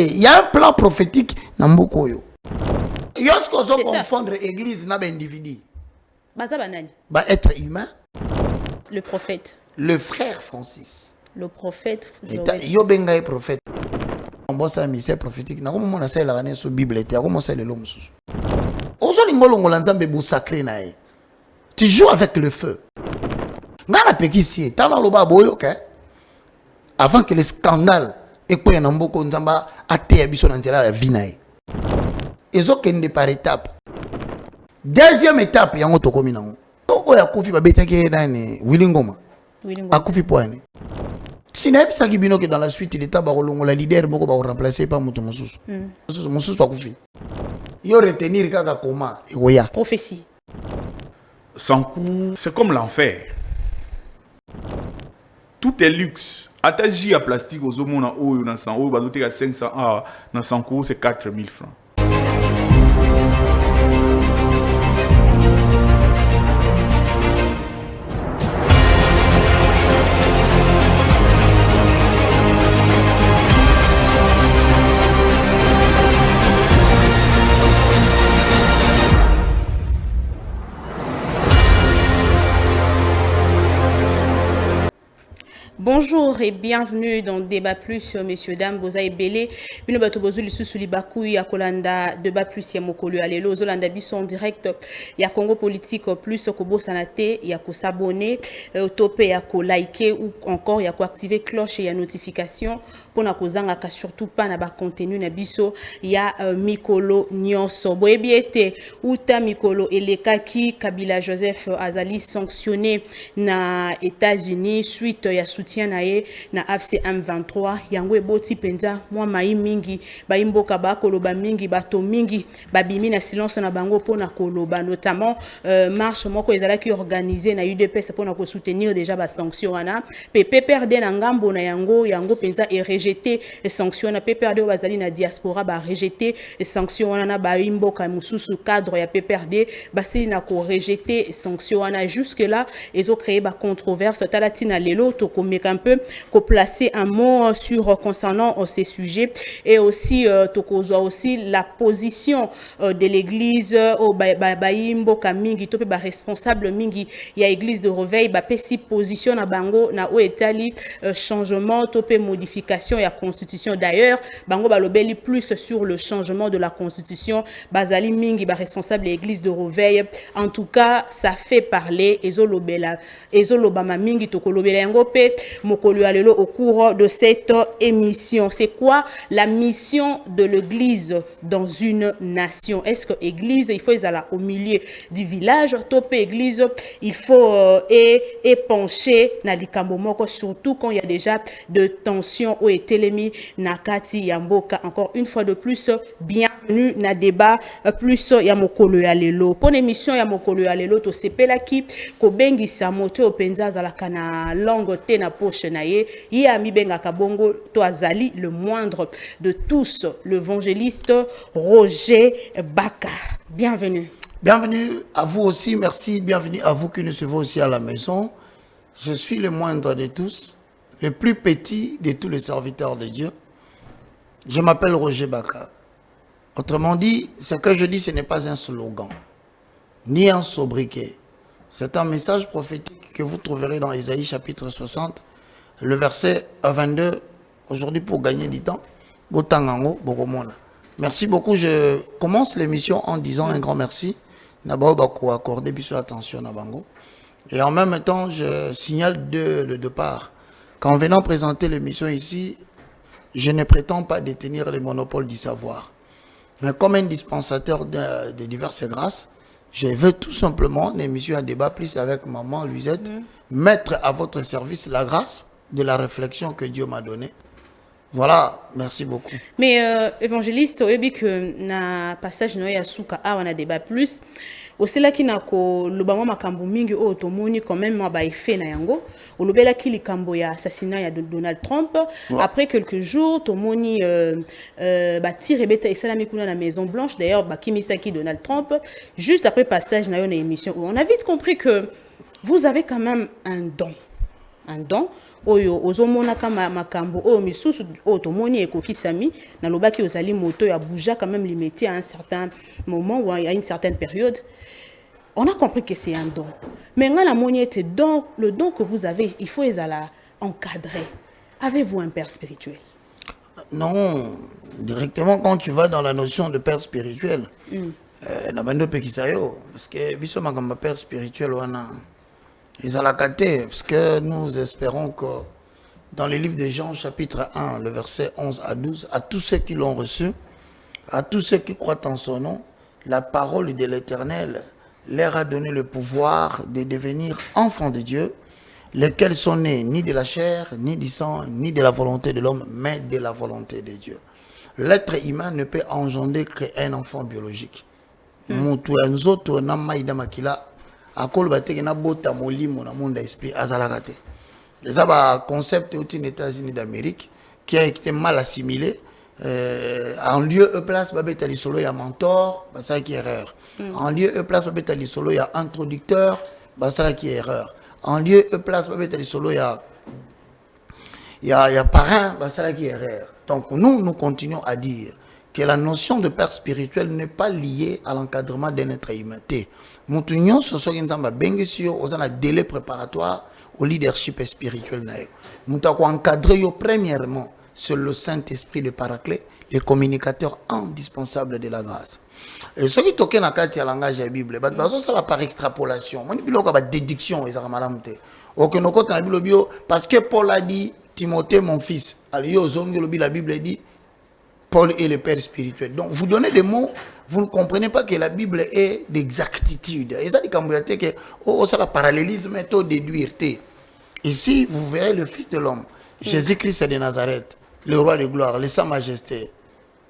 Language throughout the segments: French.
Il y a un plan prophétique dans Mbokoyo. Il y a ce qu'on doit confondre église et individu. Bah, être humain. Le prophète. Le frère Francis. Le prophète. Yo benga est prophète. On bosse à message prophétique. Na comment on a ça la année sur Bible était comment ça le l'homme sous. Ozo lingolo ngolanzambe bu sacré nae. Tu joues avec le feu. Ngana pekisi tala loba boyo ke. Avant que le scandale et quoi en mboko nzamba ate biso na nzela la vie nae. Ezo kende par étape. Deuxième étape yango tokomi nango. Oya kufi babetaki nani Willingoma. Akufi poane. Si n'est pas bino que dans la suite il était barolongo la leader moko ba remplacer par mutu mususu. Mususu akufi. Yo retenir kaka comment oya. Prophétie. Sankou, c'est comme l'enfer. Tout est luxe. Attaché à plastique aux hommes na oyo na 100 euros, bazoté à 500 na Sankou c'est 4000 francs. Bonjour et bienvenue dans Débat Plus, messieurs, dames, Boza et Belé. Bino bato bozu lisu suli bakou ya kolanda Débat Plus ya mokolu alelo. Zolanda biso en direct ya Congo Politique Plus kobo sanate ya ko s'abonner, tope ya ko liker ou encore ya ko activer cloche ya notification pour na kozanga ka surtout pas na ba contenu na biso ya mikolo nyonso. Boyebiete uta mikolo elekaki Kabila Joseph azali sanctionné na États-Unis suite ya soutien nae na AFC M23 yango eboti penza mwa mai mingi baimboka ba koloba mingi bato mingi babimi na silence na bango pona koloba notamment marche moko ezalaki organisée na UDPS pona ko soutenir déjà ba sanction wana PPRD na ngambo na yango penza et rejeté sanction na PPRD bazali na diaspora ba rejeté sanction wana na baimboka mususu cadre ya PPRD basili na ko rejeté sanction wana jusque là ezo créer ba controverse talatina lelo to un peu qu'on placer un mot sur concernant ces sujets et aussi aussi la position de l'église au baimbo kamingi tope ba responsable mingi ya église de réveil ba pesi position na bango na o etali changement tope modification ya constitution d'ailleurs bango balobeli plus sur le changement de la constitution bazali mingi ba responsable église de réveil en tout cas ça fait parler ezolobama mingi tokolobela yango pe mokolo alelo au cours de cette émission. C'est quoi la mission de l'église dans une nation? Est-ce que l'église, il faut aller au milieu du village, top église, il faut épancher na likambo moko surtout quand il y a déjà de tensions ou etelemi nakati yamboka. Encore une fois de plus, bienvenue na débat plus ya mokolo alelo. Pour l'émission ya mokolo alelo to sepelaki ko bengi sa moto openza za la kana langue te na poche naye yami benga kabongo to azali le moindre de tous l'évangéliste Roger Baka. Bienvenue. Bienvenue à vous aussi, merci, bienvenue à vous qui nous suivez aussi à la maison. Je suis le moindre de tous, le plus petit de tous les serviteurs de Dieu. Je m'appelle Roger Baka. Autrement dit, ce que je dis, ce n'est pas un slogan, ni un sobriquet. C'est un message prophétique que vous trouverez dans Isaïe chapitre 60, le verset 22. Aujourd'hui, pour gagner du temps, merci beaucoup. Je commence l'émission en disant un grand merci. D'abord, accorder bien attention à Bango. Et en même temps, je signale le départ. Qu'en venant présenter l'émission ici, je ne prétends pas détenir les monopoles du savoir. Mais comme un dispensateur de diverses grâces, je veux tout simplement une émission à débat plus avec maman Luisette, mettre à votre service la grâce de la réflexion que Dieu m'a donnée. Voilà, merci beaucoup. Mais évangéliste, au début que na passage noya suka a on a débat plus. Aussi là qui n'a ko lobama makambo mingi o tomoni quand même ba effet na yango. O lobela ki likambo ya assassinat de Donald Trump. Ouais. Après quelques jours, tomoni ba tire beta esalami kuna na Maison Blanche. D'ailleurs, ba kimisaki Donald Trump. Juste après passage na une émission où on a vite compris que vous avez quand même un don. oyo ozomona kama makambo oyo misusu oyo tomoni ekokisami nalobaki ozali moto ya bouja quand même limité à un certain moment ou à une certaine période. On a compris que c'est un don. Mais la monnaie don, le don que vous avez, il faut les encadrer. Avez-vous un père spirituel? Non, directement quand tu vas dans la notion de père spirituel, parce que biso makamba père spirituel wana ils ont la caté, parce que nous espérons que dans les livres de Jean chapitre 1, le verset 11 à 12, à tous ceux qui l'ont reçu, à tous ceux qui croient en son nom, la parole de l'Éternel leur a donné le pouvoir de devenir enfants de Dieu, lesquels sont nés ni de la chair, ni du sang, ni de la volonté de l'homme, mais de la volonté de Dieu. L'être humain ne peut engendrer qu'un enfant biologique. Mutu nzoto na maïda makila akol bateke na bota molimo na monde esprit azalakate. C'est un concept aux États-Unis d'Amérique qui a été mal assimilé. En lieu et place babetali solo il y a mentor, ça qui est erreur. En lieu et place babetali solo il y a introducteur, ça qui est erreur. En lieu et place babetali solo il y a parrain, ça qui est erreur. Donc nous continuons à dire que la notion de père spirituel n'est pas liée à l'encadrement d'un être humain. Nous tenons sur ce qui nous a bien sûr aux délai préparatoire au leadership spirituel. Nous avons encadré premièrement sur le Saint-Esprit de Paraclet, le communicateur indispensable de la grâce. Et ce qui toque dans le langage de la Bible, c'est par extrapolation. On dit qu'il y a une déduction. Parce que Paul a dit, Timothée, mon fils, la Bible dit, Paul est le père spirituel. Donc, vous donnez des mots, vous ne comprenez pas que la Bible est d'exactitude. Et ça dit que c'est le parallélisme et tout déduire. Ici, vous verrez le Fils de l'homme, Jésus-Christ de Nazareth, le roi de gloire, le Sa Majesté.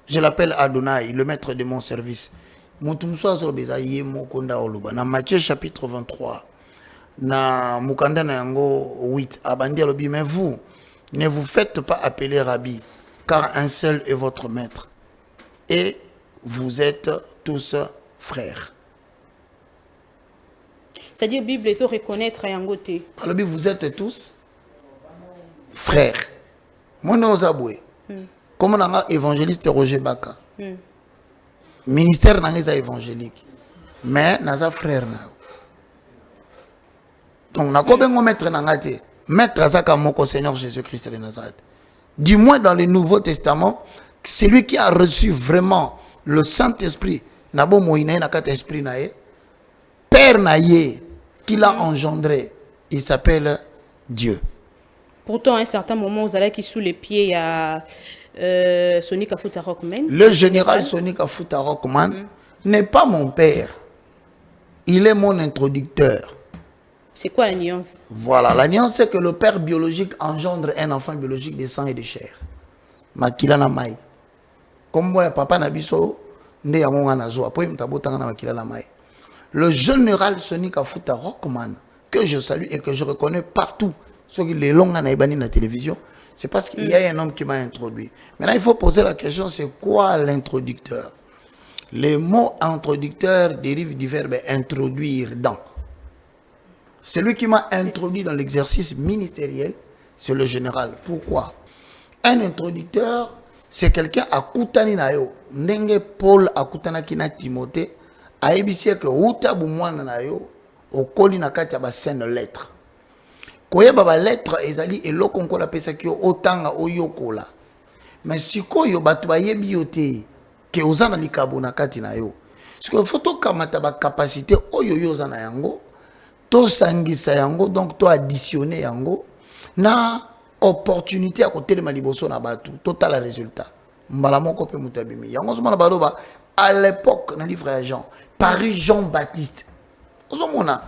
Je l'appelle Adonai, le maître de mon service. Dans Matthieu chapitre 23, dans Mukanda na yango 8, abandi alobi, mais vous, ne vous faites pas appeler Rabbi, car un seul est votre maître. Et vous êtes tous frères. C'est-à-dire, la Bible, il faut reconnaître un côté. Alors, vous êtes tous frères. Moi, je suis comme on a évangéliste Roger Baka. Ministère n'est évangélique. Mais nous sommes frères. Donc, nous avons maître Nangate. Maître Azaka Moko Seigneur Jésus-Christ de Nazareth. Du moins dans le Nouveau Testament, celui qui a reçu vraiment le Saint-Esprit, Nabo Moïne Nakat Esprit Nae, Père Naye, qui l'a engendré, il s'appelle Dieu. Pourtant, à un certain moment, vous allez qui sous les pieds à Sonika Futa Rockman. Le général Sonika Futa Rockman n'est pas mon père. Il est mon introducteur. C'est quoi la nuance? Voilà, la nuance c'est que le père biologique engendre un enfant biologique de sang et de chair. Makila na mai. Comme moi, papa Nabiso, ne yamon nazo, après m'tabotanga na makila na mai. Le général Sonika Futa Rockman, que je salue et que je reconnais partout, ceux qui les longs à la télévision, c'est parce qu'il y a un homme qui m'a introduit. Maintenant, il faut poser la question, c'est quoi l'introducteur? Le mot introducteur dérive du verbe introduire dans. Celui qui m'a introduit dans l'exercice ministériel, c'est le général. Pourquoi? Un introducteur, c'est quelqu'un à Koutani Nayo. Nenge Paul à Koutana Kina Timothée, a ébissé que Outabu Mwana Nayo, au Koli Nakati a scène lettre. Koye baba lettre, ezali et l'okonko la pesa ki otanga oyokola. Mais si koyo batuba yebiote, ke ozana likabo Nakati Nayo. Parce que photo kamata ba capacité oyoyo zana yango. To sangisa yango, donc to additionner yango na opportunité à côté de maliboso na batu total résultat mbala moko pe mutabimi yango zoma na baloba à l'époque dans livre à Jean Paris Jean-Baptiste ozomona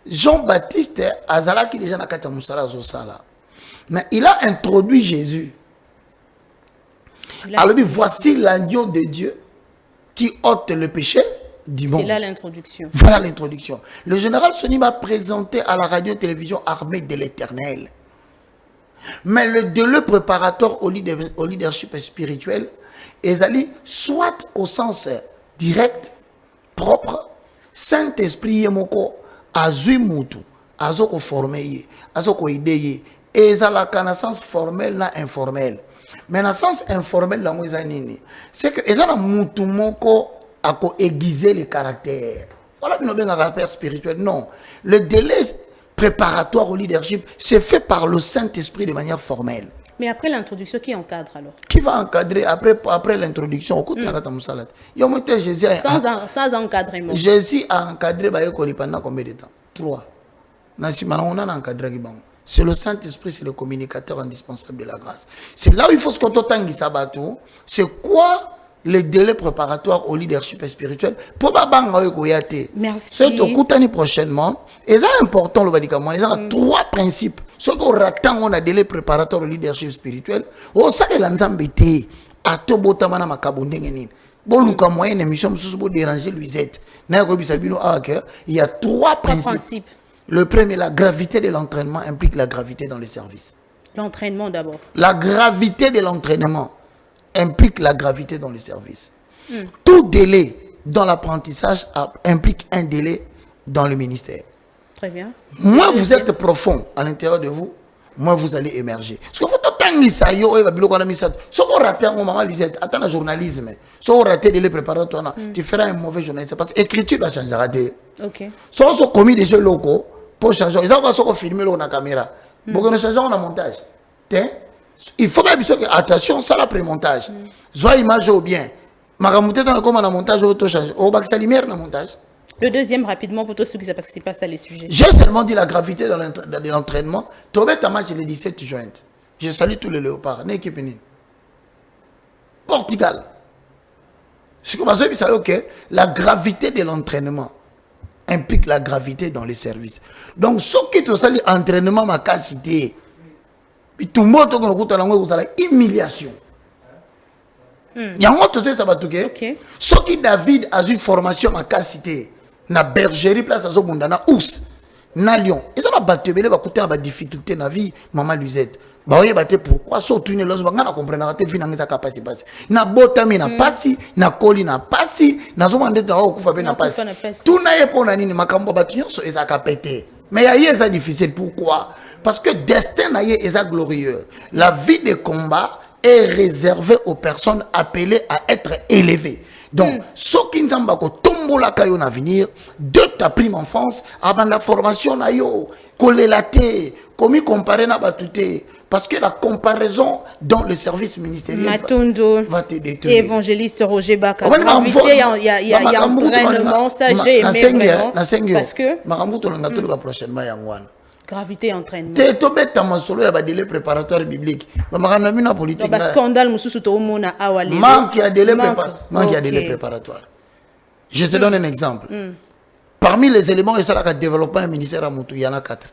Jean-Baptiste azala qui déjà na kata musala zo sala mais il a introduit Jésus. Alors voici l'agneau de Dieu qui ôte le péché. C'est là l'introduction. Voilà l'introduction. Le général Soni m'a présenté à la radio-télévision Armée de l'Éternel. Mais le délai préparatoire au leadership spirituel est allé soit au sens direct, propre, Saint-Esprit Yemoko, Azui Moutou, Azoko formé, Azoko idée, et ça la connaissance formelle na informelle. Mais dans le sens informel, c'est que les gens ont aiguisé les caractères. Voilà un caractère spirituel. Non. Le délai préparatoire au leadership, c'est fait par le Saint-Esprit de manière formelle. Mais après l'introduction, qui encadre alors? Qui va encadrer après l'introduction? Sans encadrement. Jésus a encadré pendant combien de temps? 3. C'est le Saint-Esprit, c'est le communicateur indispensable de la grâce. C'est là où il faut se contenter sabato. C'est quoi le délai préparatoire au leadership spirituel? Pour merci. C'est prochainement. Et c'est important le médicament. Il y a 3 principes. Ce qu'on attend, on a délai préparatoire au leadership spirituel. On sait que l'anzambété a tout beau tamana makabondengeni. Bon, Luka moyen émission, pour déranger Luisette. Il y a 3 principes. Le premier, la gravité de l'entraînement implique la gravité dans le service. L'entraînement d'abord. La gravité de l'entraînement implique la gravité dans le service. Tout délai dans l'apprentissage implique un délai dans le ministère. Très bien. Moins vous êtes profond à l'intérieur de vous, moins vous allez émerger. Parce qu'il faut si on rate un moment, attends le journalisme. Si on rate les préparateurs, tu feras un mauvais journaliste. Parce que l'écriture va changer. Ok. Si on a commis des jeux locaux, pour changer, ils ont filmé la caméra. Pour que nous changeons le montage. Il faut bien que, attention, ça l'après-montage. Soit image ou bien. Maramouté dans le montage, on change. On va que ça lumière dans le montage. Le deuxième, rapidement, pour tous ceux qui savent, parce que ce n'est pas ça les sujets. J'ai seulement dit la gravité de l'entraînement. Tu as un match le 17 juin. Je salue tous les léopards. Portugal. Ce que vous savez, que la gravité de l'entraînement implique la gravité dans les services. Donc, ce qui est aussi l'entraînement, ma capacité, tout le monde vous avez humiliation. Il y a un autre chose, ça va tout. Ce qui David a eu formation, ma capacité, na bergerie, place à Zobunda, na ours, na lion. Ils ont battu, mais ils ont des difficultés dans la vie, maman Luzette. Pourquoi surtout une loge bangana comprendre te financer capacité na botami na pasi na koli na pasi na zomande ta okufa be na pasi tout na yepona nini makambo batinyo so ezaka pété mais ya yeza difficile. Pourquoi? Parce que destin na ye eza glorieux. La vie de combat est réservée aux personnes appelées à être élevées. Donc, ce qui nous a tombola kayo na venir de ta prime enfance avant la formation na yo kolelate komi comparer na batute. Parce que la comparaison dans le service ministériel va te détruire. Évangéliste Roger Baka. Il y a un entraînement, ça j'ai aimé vraiment. Parce que... prochainement, gravité et entraînement. Tu es tombé dans mon solo, il y a des délais préparatoires bibliques. Mais je suis en politique. Il y a un scandale, manque de délais préparatoires. Je te donne un exemple. Parmi les éléments et ça, développement un ministère à Moutou, il y en a 4.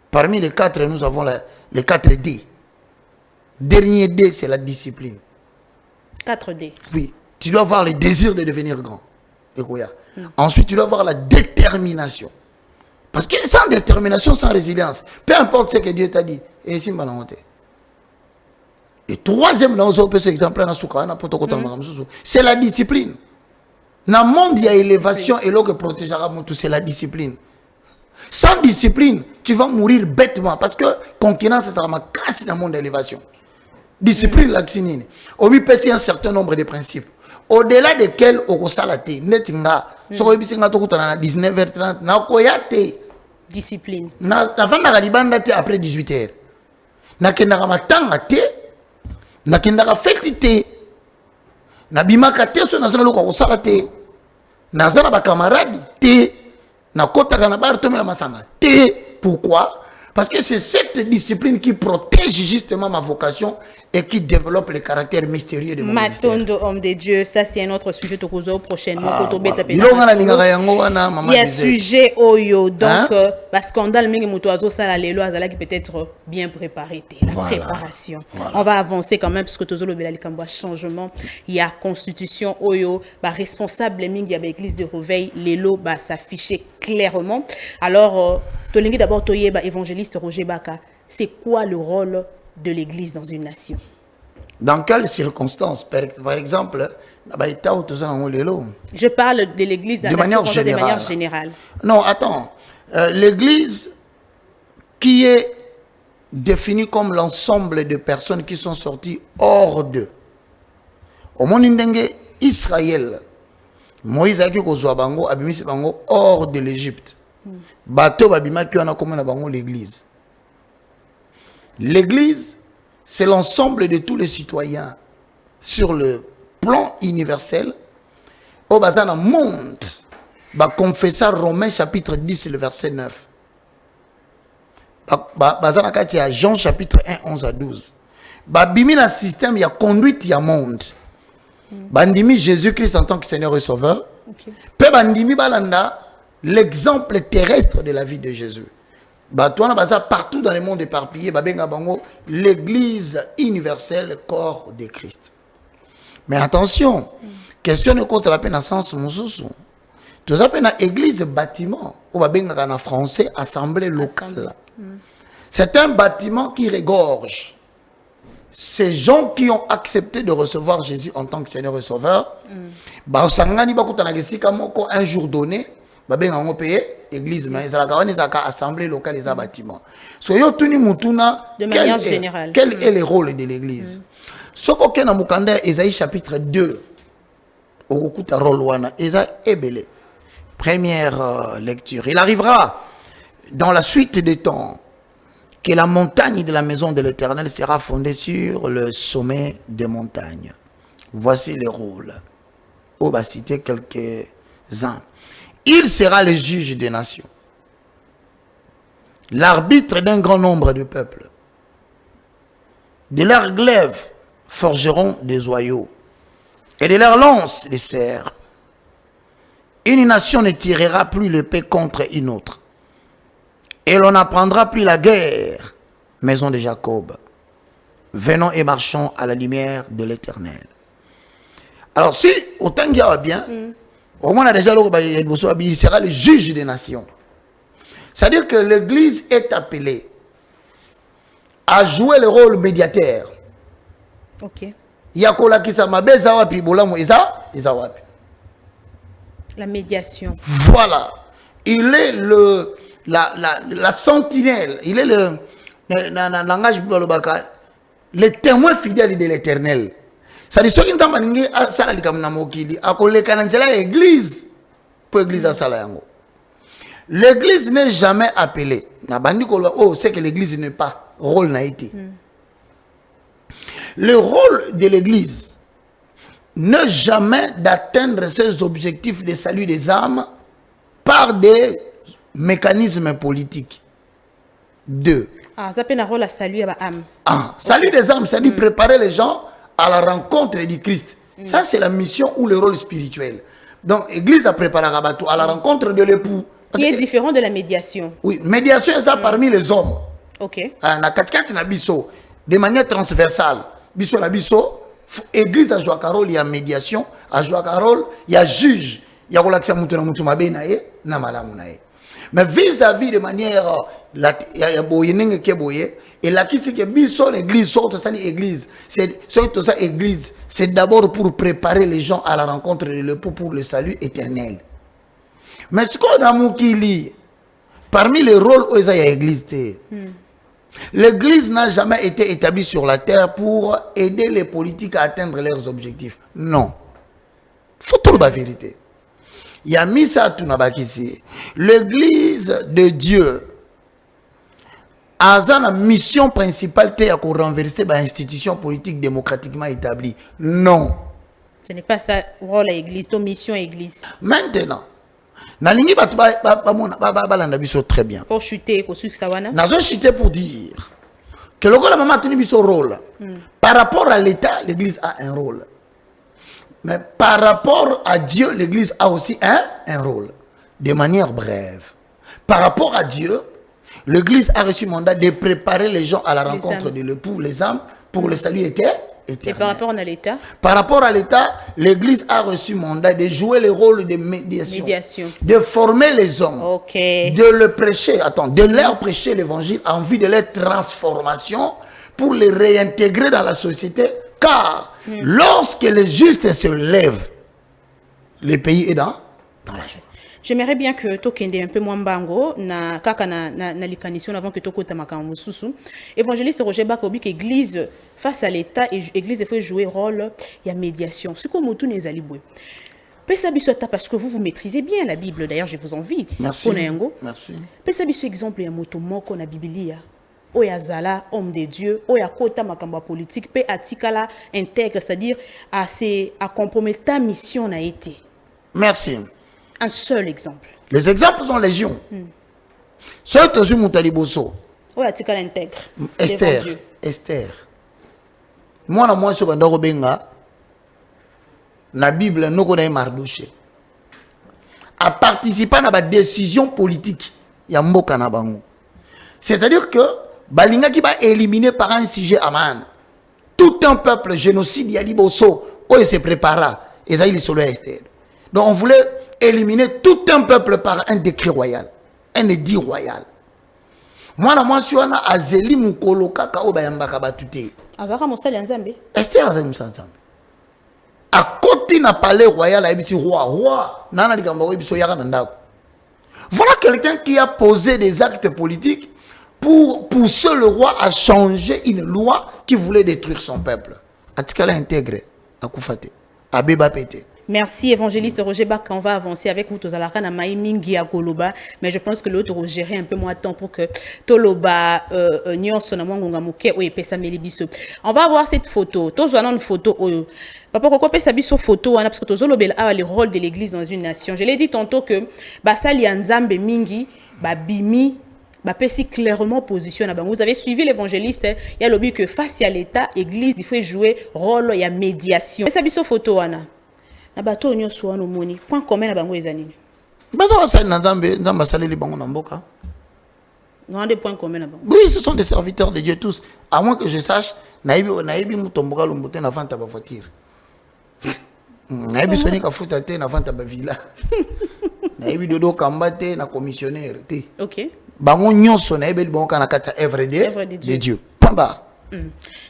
Parmi les 4, nous avons les 4 D. Dernier D, c'est la discipline. 4 D. Oui. Tu dois avoir le désir de devenir grand. Ensuite, tu dois avoir la détermination. Parce que sans détermination, sans résilience, peu importe ce que Dieu t'a dit, et si et troisième, c'est la discipline. Dans le monde, il y a élévation et l'eau que protégera tout, c'est la discipline. Sans discipline, tu vas mourir bêtement parce que concurrence, ça va casser dans le monde d'élévation. Discipline, l'actinine. On lui pèse un certain nombre de principes. Au-delà desquels on ressalate, netinga, so rebisinga to kutana 19h30, na koyate. Discipline. Na vanda galibanda te après 18h. Na kendaka matanga te, na kendaka feti te. Na bimaka te so na zana loko ressalate. Na zana ba camarade te. Na kotaka na bar tomela masanga te. Pourquoi? Parce que c'est cette discipline qui protège justement ma vocation et qui développe le caractère mystérieux de mon ministère. Matondo, homme de Dieu, ça c'est un autre sujet prochainement. Il y a sujet Oyo, donc scandale mingi mutoazo sala lelo azala qui peut être bien préparé. La préparation. On va avancer quand même parce que tozolo bela likambo changement. Il y a constitution Oyo, responsable mingi avec l'église de Réveil, lelo s'afficher clairement. Alors Tolingi d'abord Toyeba évangéliste Roger Baka, c'est quoi le rôle de l'église dans une nation? Dans quelles circonstances? Par exemple, je parle de l'église de manière générale. Non, attends. L'église qui est définit comme l'ensemble de personnes qui sont sorties hors d'eux. Au monde Israël, Moïse a dit que bango abimisi bango hors de l'Égypte. Bateau babima qui a comme bango l'église. L'église, c'est l'ensemble de tous les citoyens sur le plan universel. Au bazana monte, ba confesseur Romains chapitre 10 le verset 9. Bazana kati ya Jean chapitre 1 11 à 12. Ba bimi na système ya conduite ya monde. Bandimi Jésus-Christ en tant que Seigneur et Sauveur. Pe bandimi balanda l'exemple terrestre de la vie de Jésus. Batouana baza partout dans le monde éparpillé, babenga bango l'église universelle corps de Christ. Mais attention, question de contre la peine en sens mususu. Tout ça peine église bâtiment ou babenga en français assemblée locale. C'est un bâtiment qui regorge ces gens qui ont accepté de recevoir Jésus en tant que Seigneur et Sauveur. Ba sangani ba kutana kesika moko un jour donné. Babenga payé église mais ça la assemblée locale les bâtiments. So yo tuni mutuna de manière générale. Quel est le rôle de l'église? Soko ke na mukanda Ésaïe chapitre 2 okukuta rôle wana Ésaïe ebele. Première lecture. Il arrivera dans la suite des temps que la montagne de la maison de l'Éternel sera fondée sur le sommet des montagnes. Voici les rôles. On va citer quelques-uns. Il sera le juge des nations, l'arbitre d'un grand nombre de peuples. De leurs glaives forgeront des oyaux, et de leurs lances des cerfs. Une nation ne tirera plus l'épée contre une autre, et l'on n'apprendra plus la guerre, maison de Jacob. Venons et marchons à la lumière de l'Éternel. Alors si, autant qu'il y a bien, au moins, déjà, il sera le juge des nations. C'est-à-dire que l'Église est appelée à jouer le rôle médiateur. Ok. La médiation. Voilà. Il est la sentinelle. Il est le témoin fidèle de l'Éternel. Ça dit ce qui nous a sala likamna mokili akoleka na nzela église pour église à sala yango. L'église n'est jamais appelée. Na bandi ko oh c'est que l'église n'est pas rôle n'a été. Le rôle de l'église n'est jamais d'atteindre ses objectifs de salut des âmes par des mécanismes politiques. 2. Ah, ça peut un rôle à saluer à âme. Ah, salut des âmes, c'est-à-dire préparer les gens à la rencontre du Christ. Ça, c'est la mission ou le rôle spirituel. Donc, l'église a préparé à la rencontre de l'époux. Qui est différent de la médiation. Oui, médiation, c'est ça parmi les hommes. Ok. De manière transversale. Bisso la bisso, l'église a joué un rôle, il y a médiation, a joué un rôle, il y a juge, il y a relaxé na malamu nae. Mais vis-à-vis de manière, et là qui c'est que biso l'église sorte ça l'église, c'est d'abord pour préparer les gens à la rencontre de l'époux pour le salut éternel. Mais ce qu'on a moukili, parmi les rôles où il y a l'église, l'église n'a jamais été établie sur la terre pour aider les politiques à atteindre leurs objectifs. Non. Faut trouver la vérité. Il y a mis ça tout ici. L'église de Dieu a la mission principale de renverser l'institution politique démocratiquement établie. Non. Ce n'est pas ça rôle à l'église, ton mission à l'église. Maintenant, très bien. Pour chuter, pour suivre ça. Nous chuté pour dire que le maman a tenu son rôle. Par rapport à l'État, l'église a un rôle. Mais par rapport à Dieu, l'église a aussi un rôle. De manière brève. Par rapport à Dieu, l'église a reçu le mandat de préparer les gens à la rencontre de l'époux, les âmes, pour le salut éternel. Et par rapport à l'État? Par rapport à l'État, l'église a reçu le mandat de jouer le rôle de médiation. De former les hommes. De le prêcher, de leur prêcher l'évangile en vue de leur transformation pour les réintégrer dans la société. Car lorsque les justes se lèvent, le pays est dans la joie. J'aimerais bien que tu kende un peu moins bango na kaka na likanisi avant que tu kota makambo susu. Évangéliste Roger Bakobi que église face à l'état et église faut jouer rôle il y a médiation. Ce que mutu nezali boy. Pesa biso ta parce que vous maîtrisez bien la Bible, d'ailleurs je vous envie. Merci. Merci. Pesa biso exemple ya moto moko na Biblia. Oya zala homme de Dieu, oya kota makambo politique pe atikala intègre, c'est-à-dire à compromettre mission na été. Merci. Un seul exemple. Les exemples sont légion. Seul Tozu Moutaliboso. Oya atikala intègre. Esther. Moi, je suis Benga. La Bible, nous connaissons Mardoché. À participer à la décision politique, il y a Mboka na bango. C'est-à-dire que Balinga qui va éliminer par un sujet aman. Tout un peuple génocide, il y a Liboso, où il se prépara. Et ça, il est sur le Esther. Donc on voulait éliminer tout un peuple par un décret royal, un édit royal. Moi, je suis à Zeli Mukolo Kaka Obayambaka Batute. Azaka Moussali Nzambe. Esther Azali Moussali Nzambe. À côté du palais royal, il y a roi. Voilà quelqu'un qui a posé des actes politiques pour pousser le roi à changer une loi qui voulait détruire son peuple. Atikala intégré, à Koufate, à Beba Pété. Merci, évangéliste Roger Bak. On va avancer avec vous, Tozalaka, na Maïmingi à Koloba. Mais je pense que l'autre va gérer un peu moins de temps pour que Toloba, Nyos, Namonga Mouké, ou Pesa Melibiso. On va voir cette photo. Tozalana une photo. Papa, pourquoi Pesa Biso photo? Parce que Tozolobel a le rôle de l'église dans une nation. Je l'ai dit tantôt que Basali Nzambe Mingi, Bimi, Bapesi clairement positionné. Vous avez suivi l'évangéliste. Il y a le but que face à l'État, l'église, il faut jouer rôle, il y a médiation. Pesa Biso photo, Anna. Na bato nyonso wana moni point commun na bango ezanini baza basali na Nzambe Nzambe asaleli bango na mboka. Non, des points communs là-bas. Oui, ce sont des serviteurs de Dieu tous. À moins que je sache, naïbi mutomboka lumbote na vente ba voiture. Naïbi soni ka futa te na vente ba villa. Naïbi dodo kambate na commissionnaire te. OK. Bango nyonso naïbi bango na kata œuvre de Dieu. Pamba.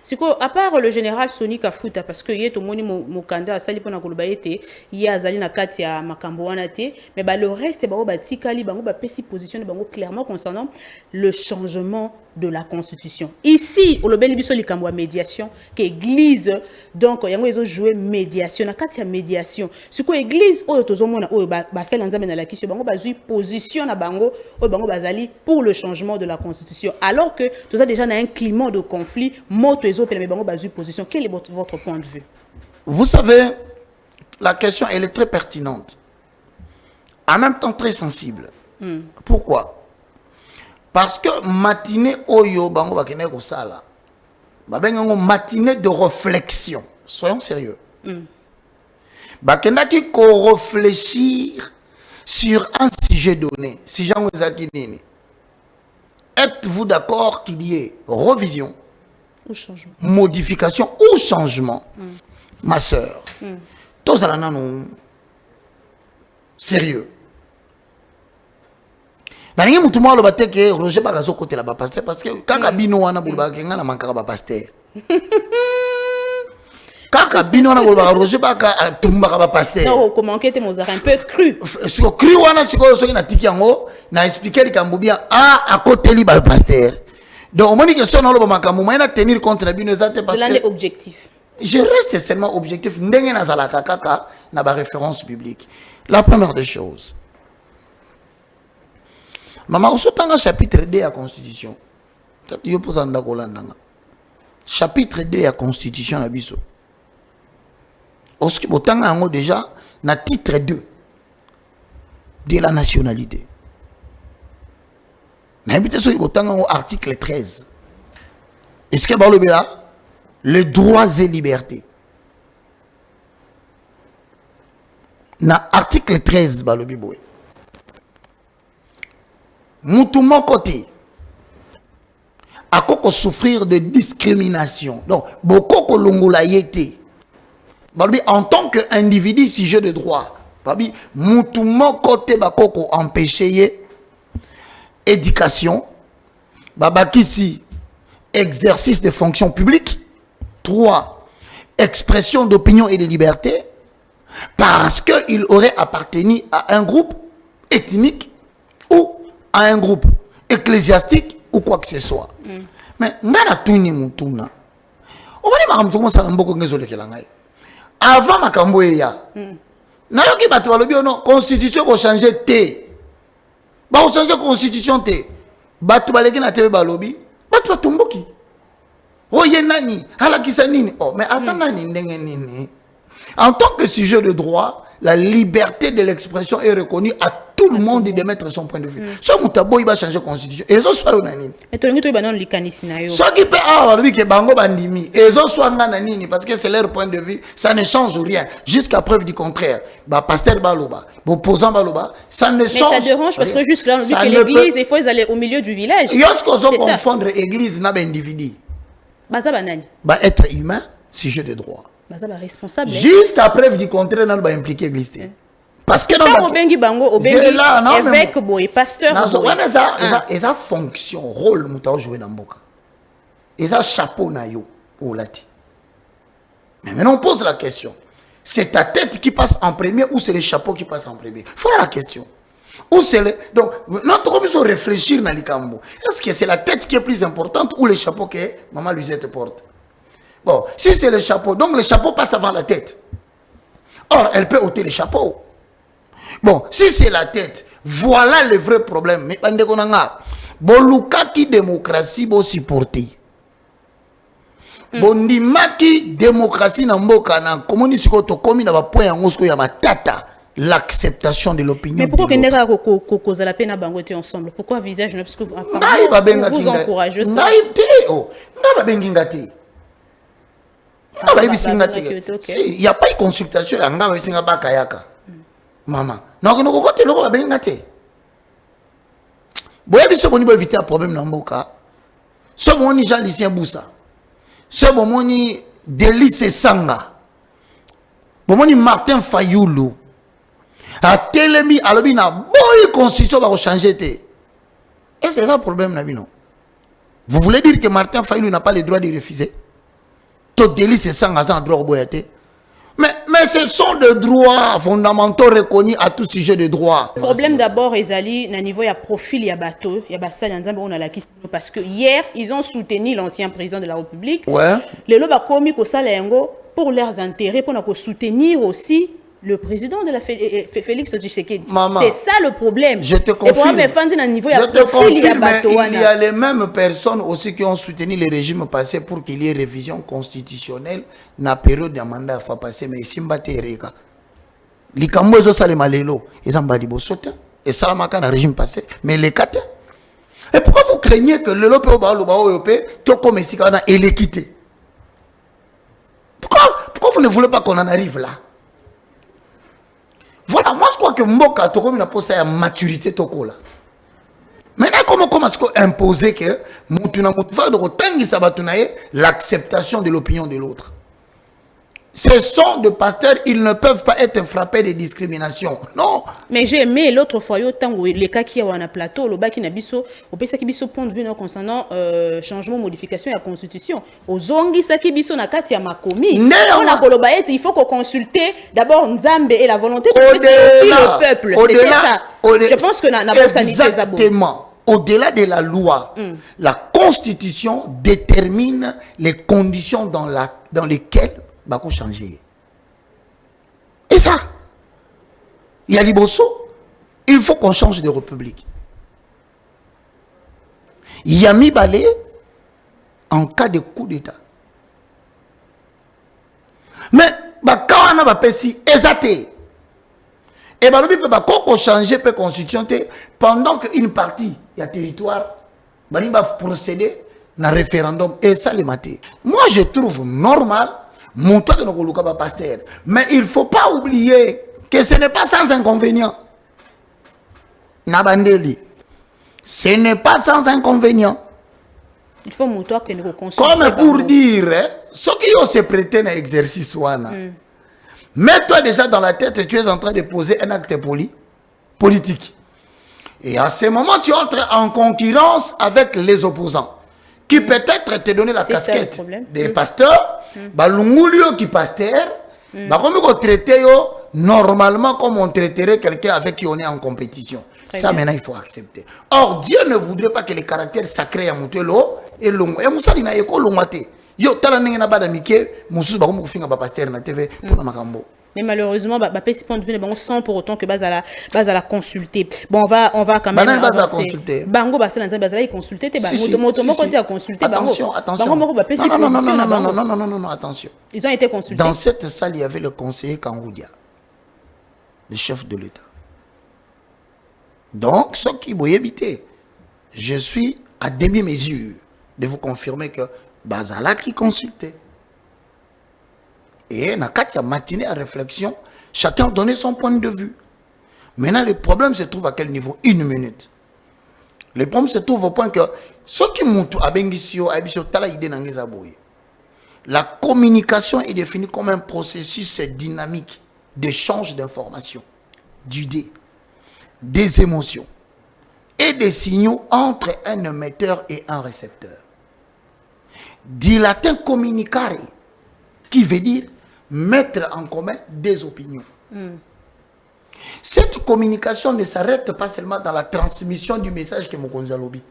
C'est quoi, à part le général Soni Kafuta, parce que yé to moni mokanda asali pona koloba yete yé azali na kati ya makambo wana te, mais le reste bango batikali bango ba pesi positionné bango clairement concernant le changement de la constitution. Ici au lobeli biso likambo ya médiation que église donc yango ezo jouer médiation na kati ya médiation. C'est quoi église oyo tozomona oyo ba sala nzambe na lakisio bango bazui position na bango oyo bango bazali pour le changement de la constitution alors que toza déjà na un climat de conflit moto ezo pele mais bango bazui position. Quel est votre point de vue? Vous savez, la question elle est très pertinente. En même temps très sensible. Pourquoi? Parce que matinée oyo bango bakene ko sala. Babengo matinée de réflexion. Soyons sérieux. Bakenda ki ko réfléchir sur un sujet donné. Si j'en vous nini. Êtes-vous d'accord qu'il y ait revision ou changement, modification ou changement? Ma sœur. Tous à la sérieux. Na ningi mutu mwa lo bateke Roger Bakazo côté là bas pasteur parce que kaka bino wana bulba kenga na mankaka ba pasteur. Kaka bino wana bulba Roger Baka tumba ba pasteur. Non, comment enquêter mon un peu cru. Sur cru wana siko soki na tiki yango na expliquer likambo bien à côté li ba pasteur. Donc moni que son lo makambo na tenir compte na bino ezate parce que objectif. Je reste seulement objectif ndenge na zalaka kaka na ba référence biblique. La première des choses. Maman, au chapitre 2 de la Constitution. Chapitre 2 de la Constitution. Déjà, na titre 2 de la nationalité. Article 13. Est-ce que les droits et libertés? Na article 13, balobi Moutouma côté à quoi souffrir de discrimination. Donc, beaucoup de longola yété. En tant qu'individu, sujet de droit. Moutouma côté bakoko empêcher éducation. Babakisi exercice de fonctions publiques. 3. Expression d'opinion et de liberté. Parce qu'il aurait appartenu à un groupe ethnique ou à un groupe ecclésiastique ou quoi que ce soit. Mais ngana tuni mutuna. Obani makambo komsa mboko ngezo lekela ngai. Avant makambo ya. Nayoki bato balobi ono constitution ko changer té. Ba ko changer constitution té. Bato baleki na té balobi, bato batomboki. Oye nani, halakisa nini. Oh mais asa nani ndenge nini. En tant que sujet de droit, la liberté de l'expression est reconnue à tout le monde de mettre son point de vue. Ce Moutabo, il va changer la constitution. Et ça soit unanime. Mais tu as dit que ce qui peut avoir lui que bango bandimi. Et ça soit nanani parce que c'est leur point de vue. Ça ne change rien. Jusqu'à preuve du contraire. Bah pasteur baloba, opposant baloba, ça ne change. Mais ça dérange parce que jusque là on dit que l'église, il faut aller au milieu du village. Il y a ce qu'on doit confondre église et individu. Bah ça banani. Bah être humain, sujet de droit. Responsable. Jusqu'à preuve du contraire, on va impliquer l'église. Parce que dans le bango, évêque boy, pasteur boy. Et ça fonction, rôle, mouta jouer dans boka. Et ça chapeau na yo, au lati. Mais maintenant on pose la question. C'est ta tête qui passe en premier ou c'est le chapeau qui passe en premier? Voilà la question. Ou c'est le... Donc, notre commission réfléchir dans les cambo. Est-ce que c'est la tête qui est plus importante ou le chapeau que maman Luisette porte? Bon, si c'est le chapeau, donc le chapeau passe avant la tête. Or, elle peut ôter le chapeau. Bon, si c'est la tête, voilà le vrai problème. Mais bande konanga, boluka ki démocratie bo supporter. Bondimaki démocratie na mboka na komoni siko to komi na ba point ya ngosko ya matata. L'acceptation de l'opinion. Mais pourquoi que cause la peine à bangoter ensemble? Pourquoi visage parce que vous encouragez ça? Il n'y a pas de consultation. Maman. Non, nous avons dit que vous avez éviter un problème dans le cas. Ce moment, Jean Lucien Boussa. Ce moment, Délice Sanga. Ce moment, Martin Fayoulou. A Telemi, alors il y a une bonne constitution qui va changer. Et c'est ça le problème. Vous voulez dire que Martin Fayoulou n'a pas le droit de refuser? Tout Délice Sanga a le droit de boyater. Mais ce sont des droits fondamentaux reconnus à tout sujet de droit. Le problème d'abord, Ezali, au niveau du profil, il y a bateau, il y a parce que hier, ils ont soutenu l'ancien président de la République. Ouais. Les loba commis pour leurs intérêts, pour soutenir aussi le président de la Félix Tshisekedi. C'est ça le problème. Je te confirme. Et pour il y a les mêmes personnes aussi qui ont soutenu le régime passé pour qu'il y ait révision constitutionnelle dans la période de mandat fa passé. Mais ici, Mbatereka. Les Kambozo Salemalelo, ils ont badi bosote. Et ça, dans le régime passé. Mais les quatre. Et pourquoi vous craignez que le Lopé tout comme ici, et l'équité? Pourquoi vous ne voulez pas qu'on en arrive là? Voilà, moi je crois que Mboka, tu comme une posé à maturité tokola. Maintenant, comment est-ce qu'on imposer que l'acceptation de l'opinion de l'autre? Ce sont des pasteurs, ils ne peuvent pas être frappés de discrimination. Non. Mais j'ai aimé l'autre fois, les cas qui ont un plateau, le bac qui n'a biso, au pays qui biso point de vue concernant changement, modification de la constitution. Aux ongi qui biso na kati ya makomi. Il faut qu'on consulte d'abord Nzambe et la volonté de le peuple. C'est ça. Je pense que n'a pas sanité. Exactement. Au-delà de la loi, la constitution détermine les conditions dans lesquelles Bako changer. Et ça, il y a Liboso, il faut qu'on change de république. Il y a Mibale en cas de coup d'État. Mais, quand on a pesi exaté, et bien, on peut changer la constitution pendant qu'une partie, il y a territoire, on va procéder à un référendum. Et ça, les maté. Moi, je trouve normal. Mais il ne faut pas oublier que ce n'est pas sans inconvénient. Nabandeli. Ce n'est pas sans inconvénient. Il faut montrer que nous comme pour dire, ce qui se prêté à l'exercice. Mets-toi déjà dans la tête, tu es en train de poser un acte politique. Et à ce moment, tu entres en concurrence avec les opposants. Qui peut-être te donner la casquette des pasteurs, balungulio qui pasteur, comme traité normalement comme on traiterait quelqu'un avec qui on est en compétition. Ça maintenant il faut accepter. Or Dieu ne voudrait pas que les caractères sacrés à Moutelo et l'ongo. Et Moussa n'a pas l'ongate. Yo tala n'engena bada mike musu ba ko finga ba pasteur na TV pour na makambo. Mais malheureusement, PC sans pour autant que base à la consulter. Bon, on va quand même. Base à consulter. Bango base à consulter. Attention. Non, attention. Ils ont été consultés. Dans cette salle, il y avait le conseiller Kangoudia, le chef de l'État. Donc, ce qui vous éviter, je suis à demi-mesure de vous confirmer que Bazala qui consultait. Et dans la matinée à réflexion, chacun donnait son point de vue. Maintenant, le problème se trouve à quel niveau? 1 minute. Le problème se trouve au point que ceux qui montent à Bengisio, la communication est définie comme un processus dynamique d'échange d'informations, d'idées, des émotions et des signaux entre un émetteur et un récepteur. Du latin communicare, qui veut dire mettre en commun des opinions. Cette communication ne s'arrête pas seulement dans la transmission du message que Mokonza Lobi,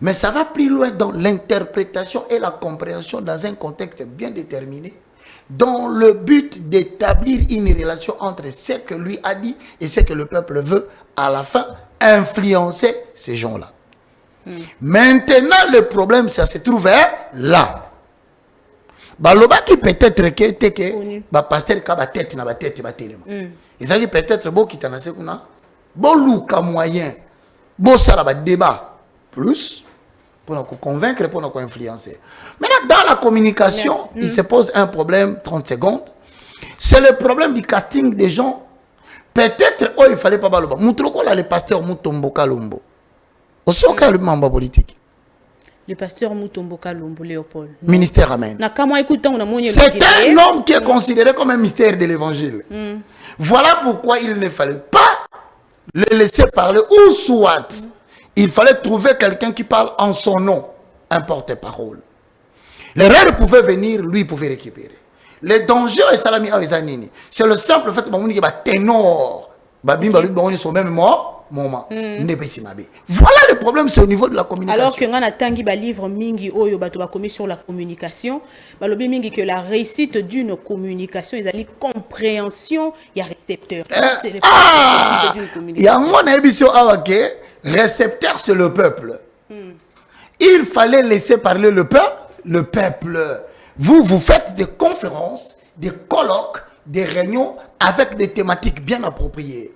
mais ça va plus loin dans l'interprétation et la compréhension dans un contexte bien déterminé, dans le but d'établir une relation entre ce que lui a dit et ce que le peuple veut, à la fin, influencer ces gens-là. Maintenant, le problème, ça se trouve là. Baloba qui peut-être que pasteur ka ba tête na ba tête ba telema. Ezaki peut-être bo qui tanase kuna bo luka moyen bo sala ba débat plus pour nous convaincre, pour nous influencer. Maintenant, dans la communication, il se pose un problème, 30 secondes. C'est le problème du casting des gens. Peut-être, il fallait pas baloba. Moutroko là, le pasteur Moutombo Kalombo. Aussi, au cas le membre politique. Le pasteur Moutombo Kalombo, Léopold. Ministère Amen. C'est un homme qui est considéré comme un mystère de l'évangile. Voilà pourquoi il ne fallait pas le laisser parler, ou soit il fallait trouver quelqu'un qui parle en son nom, un porte-parole. L'erreur pouvait venir, lui pouvait récupérer. Le danger est salami à Ezanini. C'est le simple fait que il va ténor, son même moment. Voilà le problème, c'est au niveau de la communication. Alors que on a tangi ba livre mingi oyo bato ba commis sur la communication, balobi mingi que la réussite d'une communication, ils allaient compréhension, il y a récepteur. C'est le principe d'une communication. Il y a mon émission avec récepteur, c'est le peuple. Il fallait laisser parler le peuple. Vous faites des conférences, des colloques, des réunions avec des thématiques bien appropriées.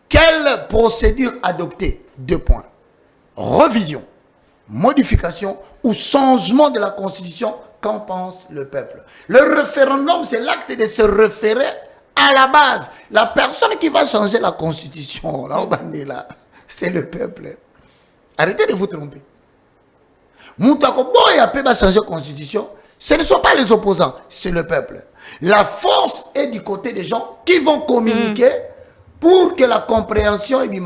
Quelle procédure adopter? 2 points. Revision, modification ou changement de la Constitution, qu'en pense le peuple? Le référendum, c'est l'acte de se référer à la base. La personne qui va changer la Constitution, là, c'est le peuple. Arrêtez de vous tromper. Moutako Boya peut changer la Constitution. Ce ne sont pas les opposants, c'est le peuple. La force est du côté des gens qui vont communiquer pour que la compréhension est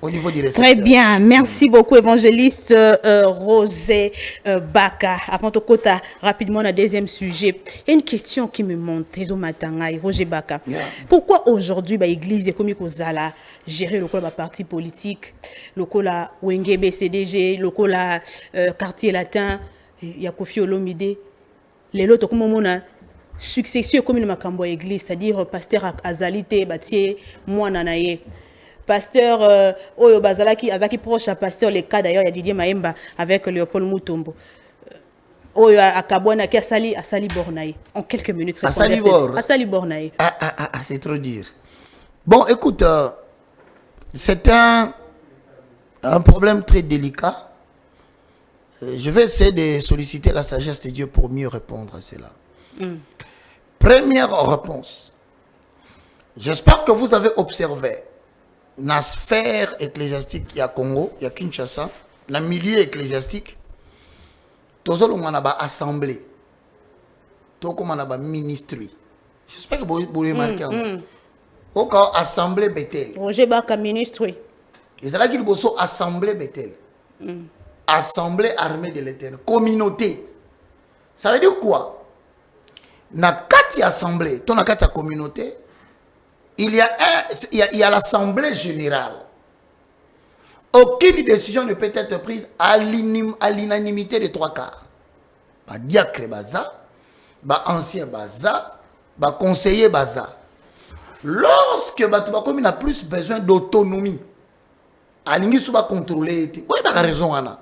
au niveau du récepteur. Très bien, merci beaucoup évangéliste Roger Baka. Avant de quota rapidement le deuxième sujet, il y a une question qui me monte Roger Baka. Pourquoi aujourd'hui l'église est comme Kozala gérer le parti politique, le Wengebe CDG, le quartier latin, il y a Kofi Olomide, les autres comme on succession comme une makambo église, c'est-à-dire pasteur Azalité Batié moi nanaye pasteur Oyo Bazalaki Azaki proche à pasteur les cas d'ailleurs il y a Didier Maemba avec Léopold Moutombo Oyo Akabwana qui a sali Bornaï en quelques minutes Asali Bornaï. C'est trop dur. Bon écoute, c'est un problème très délicat. Je vais essayer de solliciter la sagesse de Dieu pour mieux répondre à cela. Première réponse. J'espère que vous avez observé dans la sphère ecclésiastique, il y a Congo, il y a Kinshasa, dans le milieu ecclésiastique, tout le monde a assemblée, tout le monde a ministry. J'espère que vous remarquez. Au cas assemblée Bethel. Roger Baka ministry. Et c'est là qu'il faut assemblée Bethel. Assemblée armée de l'Éternel. Communauté. Ça veut dire quoi? na kati assemblée, ton na kati communauté, il y a l'assemblée générale. Aucune décision ne peut être prise à l'unanimité de 3/4. Ba diacre baza, ba ancien baza, ba conseiller baza. Lorsque Batouba comme il a plus besoin d'autonomie, alingi souba contrôler, oui, il a raison Anna.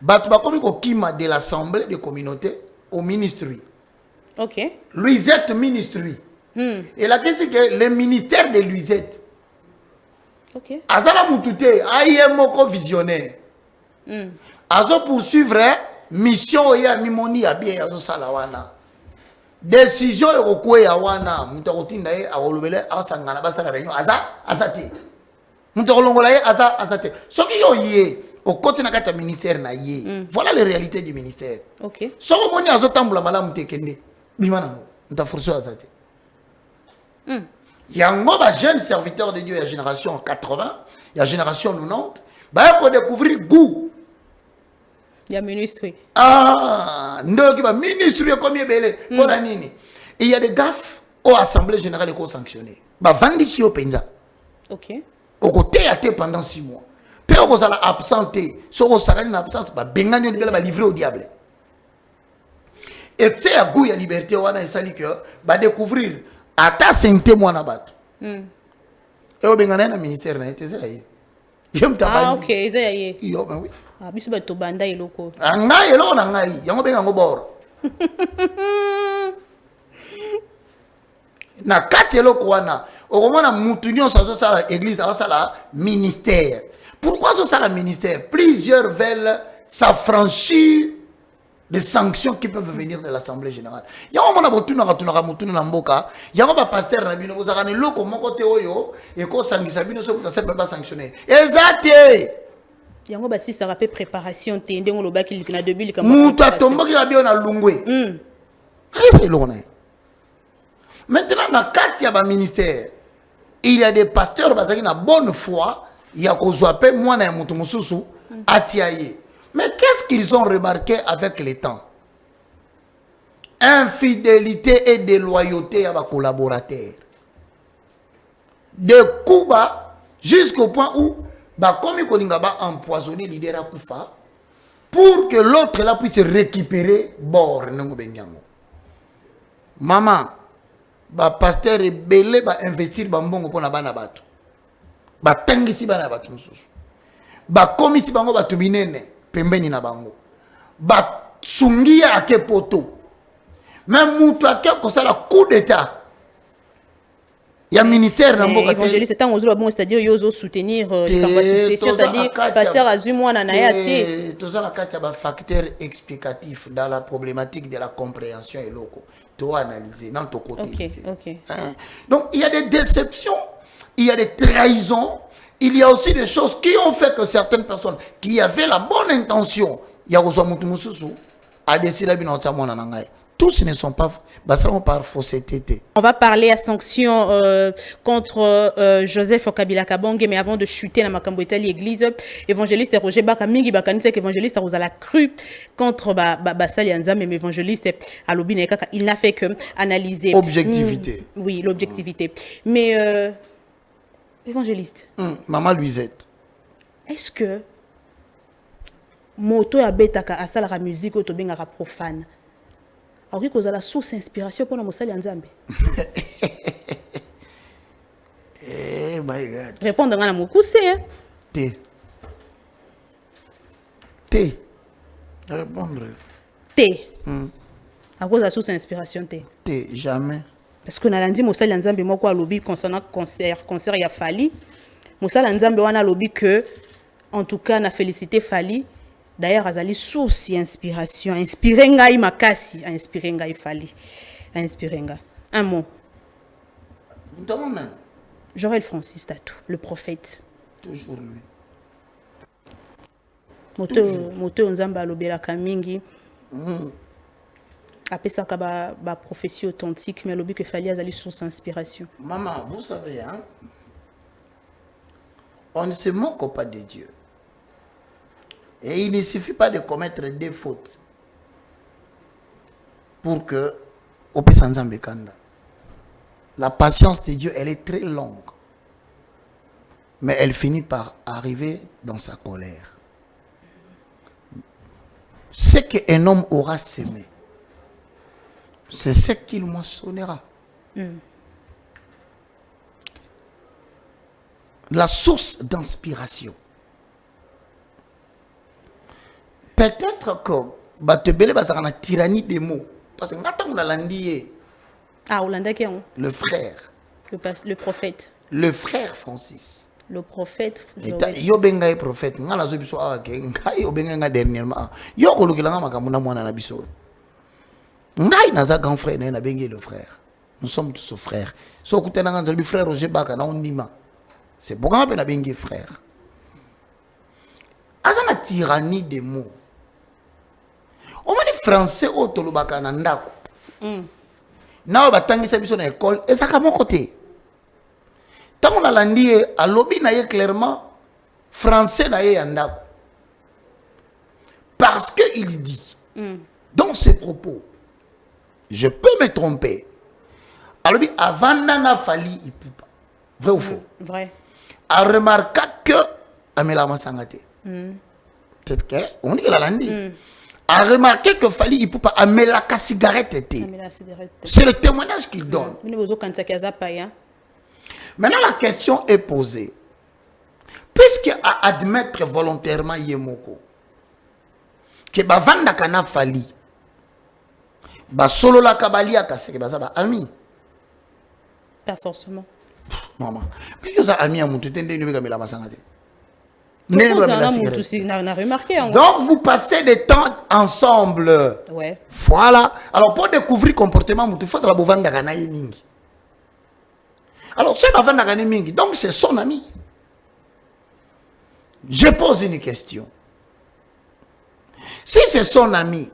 Batouba comme il kima de l'assemblée de communauté au ministère. Ok. Luisette ministère. Et la question c'est que le ministère de Luisette. Ok. Azala Moutouté, Ayemoko visionnaire. Azo poursuivre mission ya mimoni ya bien azo salawana. Décision ekokwe ya wana mutakotinda ye akolobele asangana basala réunion azati. Mutakolongola ye azati. Soki yo ye okoti na kati ministère na ye. Voilà les réalités du ministère. Ok. Soko moni azo tambula malamu tekende. Bimana muta forcer azati. Yango ba jeune serviteur de Dieu ya génération 80, ya génération 90, ba ko découvrir goût. Il y a ministre. Ah, ndoki ba ministre combien belé pour la nini. Il y a des gaffes au assemblée générale qui ont sanctionné. Ba vandisi au penza. Ok. Au côté à pendant 6 mois. Pe ko sala absenté, soko sakani na absence ba bengani libela ba livré au diable. Et c'est à goût ya liberté wana esali que ba découvrir ata sente mwana bato. Et au bengana na ministère na été ça y. Ah ok, c'est aye. Yo ben oui. Ah biso ba to banda eloko. Anga eloko na ngai, yango benga ngo boro. Na kati eloko wana, okomona mutu nyonso azosala église, azosala ministère. Pourquoi azosala ministère? Plusieurs veulent s'affranchir des sanctions qui peuvent venir de l'Assemblée générale. Yango mona botuna katuna mutuna na mboka, yango ba pasteur na bino bozaka ne loko moko te oyo e ko sangisa bino so kutasa pas sanctionner. Exacté. Yango ba si ça rappelle préparation te ndengo lobaki likina début likama. Mutu atomboki na bio na lungwe. C'est lona. Maintenant na kati ya ba ministère, il y a des pasteurs bazaki na bonne foi, ya kozwa pe mwana ya mutu mususu atiaye. Mais qu'est-ce qu'ils ont remarqué avec le temps? Infidélité et déloyauté à vos collaborateurs. De Cuba jusqu'au point où, comme il a empoisonné l'idée à Koufa, pour que l'autre là puisse récupérer bord. Maman, pasteur est belé, investir bambongo pour la banabatu. Tangisi banabatu. Komisi bango batubinene. Pembeni na bango ba sungia ake poto même mutu ake kosala coup d'état ya ministère na mboka évangéliste tant ozula bon c'est-à-dire yozo soutenir campagne succession c'est-à-dire pasteur azui mwana na yati tozala kati ya ba facteur explicatif dans la problématique de la compréhension et loko to analyser dans ton côté. OK. Donc il y a des déceptions, il y a des trahisons. Il y a aussi des choses qui ont fait que certaines personnes qui avaient la bonne intention, tous ne sont pas par fausseté. On va parler à sanctions contre Joseph Kabila Kabonge, mais avant de chuter dans Makambo Italie Église, évangéliste Roger Bakamingi Bakanite, évangéliste a la cru contre Basali Anza, même évangéliste à l'Obine, il n'a fait que analyser. Objectivité. Oui, l'objectivité. Mais évangéliste. Maman Luisette. Est-ce que moto ya betaka asala la musique au tobinga profane? Alors que la source inspiration pour nous sali nzambe. Eh my God. Répondre à mon coup c'est T. Répondre. T. À cause de la source inspiration T. T jamais. Parce que nalandi mosali nzambe moko a lobby concernant concert ya Fali. Mosali nzambe wana lobby que en tout cas na félicité Fali. D'ailleurs azali source inspiration, inspiré ngai makasi, inspiré ngai Fali. Inspiré ngai. Un mot. Joël Francis Tatou, le prophète. Toujours lui. Moto nzamba lobela kamingi. Après ça, ba prophétie authentique, mais l'objet que fallait aller sur son inspiration. Maman, vous savez, hein, on ne se moque pas de Dieu. Et il ne suffit pas de commettre des fautes pour que La patience de Dieu, elle est très longue. Mais elle finit par arriver dans sa colère. Ce qu'un homme aura semé, c'est ce qu'il moissonnera. La source d'inspiration. Peut-être que Batebele va la tyrannie des mots. Parce que on a l'andié. Ah, Olanda qui est le frère. Le prophète. Le frère Francis. Le prophète. Yo benga e prophète. Ngala zo biso awa ke ngai obenga nga dernièrement. Yo ko lukela nga makambo na mwana na biso. Ngai naza grand frère na bengi le frère. Nous sommes tous frères. So kutena nga nzali frère Roger Baka na ondima. C'est pourquoi on a bengi frère. Azana tyrannie des mots. On va les français au tolobaka na ndako. Na batangisa biso na école et ça ka mon côté. Tant on a l'andi à lobby na clairement français na yandako. Parce que il dit dans ses propos, je peux me tromper. Alors avant nana fali ipupa. Vrai ou faux? Vrai. A remarqué que Amela Masangate. Peut-être que on dit la landi. A remarqué que Fali Ipupa Amela ka cigarette était. C'est le témoignage qu'il donne. Maintenant la question est posée. Puisque à admettre volontairement Yemoko que bavanda kana Fali ba solo la kabali akase que bazaba ami. Pas forcément. Maman. Mais vous avez ami à mon tout le donc vous passez des temps ensemble. Ouais. Voilà. Alors pour découvrir le comportement, il faut que vous ayez. Alors c'est la mingi. Donc c'est son ami. Je pose une question. Si c'est son ami,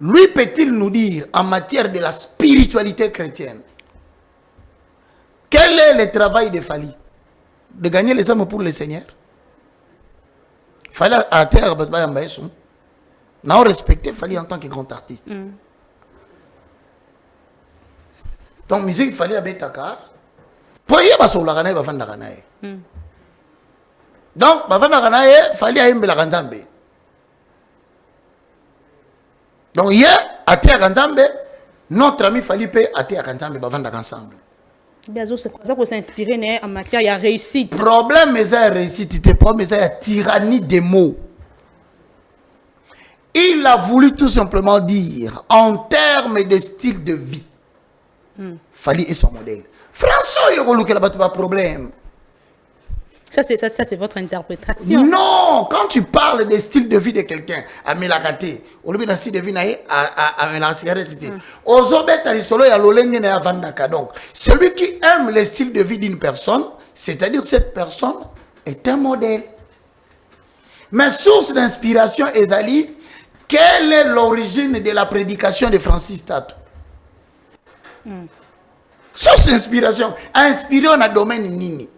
lui peut-il nous dire en matière de la spiritualité chrétienne quel est le travail de Fali? De gagner les âmes pour le Seigneur. Fali à terre, n'a respecté Fali en tant que grand artiste. Donc, musique Fali à Betaka. Pour y avoir sur la ganaï, bafan la ganaï. Donc, bafan la ganaï, Fali a la ganzambe. Donc, hier, à terre ganzambe, notre ami Fali peut à terre ganzambe, bafan la ensemble. C'est ça qu'on s'inspire en matière de réussite. Problème, mais c'est réussite. Le problème, c'est la tyrannie des mots. Il a voulu tout simplement dire, en termes de style de vie, Fali est son modèle. François, il y a pas de problème. Ça, c'est votre interprétation. Non, quand tu parles des styles de vie de quelqu'un, à Melakate, au lieu de style de vie, à Melakate, donc, celui qui aime le style de vie d'une personne, c'est-à-dire cette personne est un modèle. Mais source d'inspiration, Ezali, quelle est l'origine de la prédication de Francis Tatou? Source d'inspiration, inspiré dans le domaine Nini.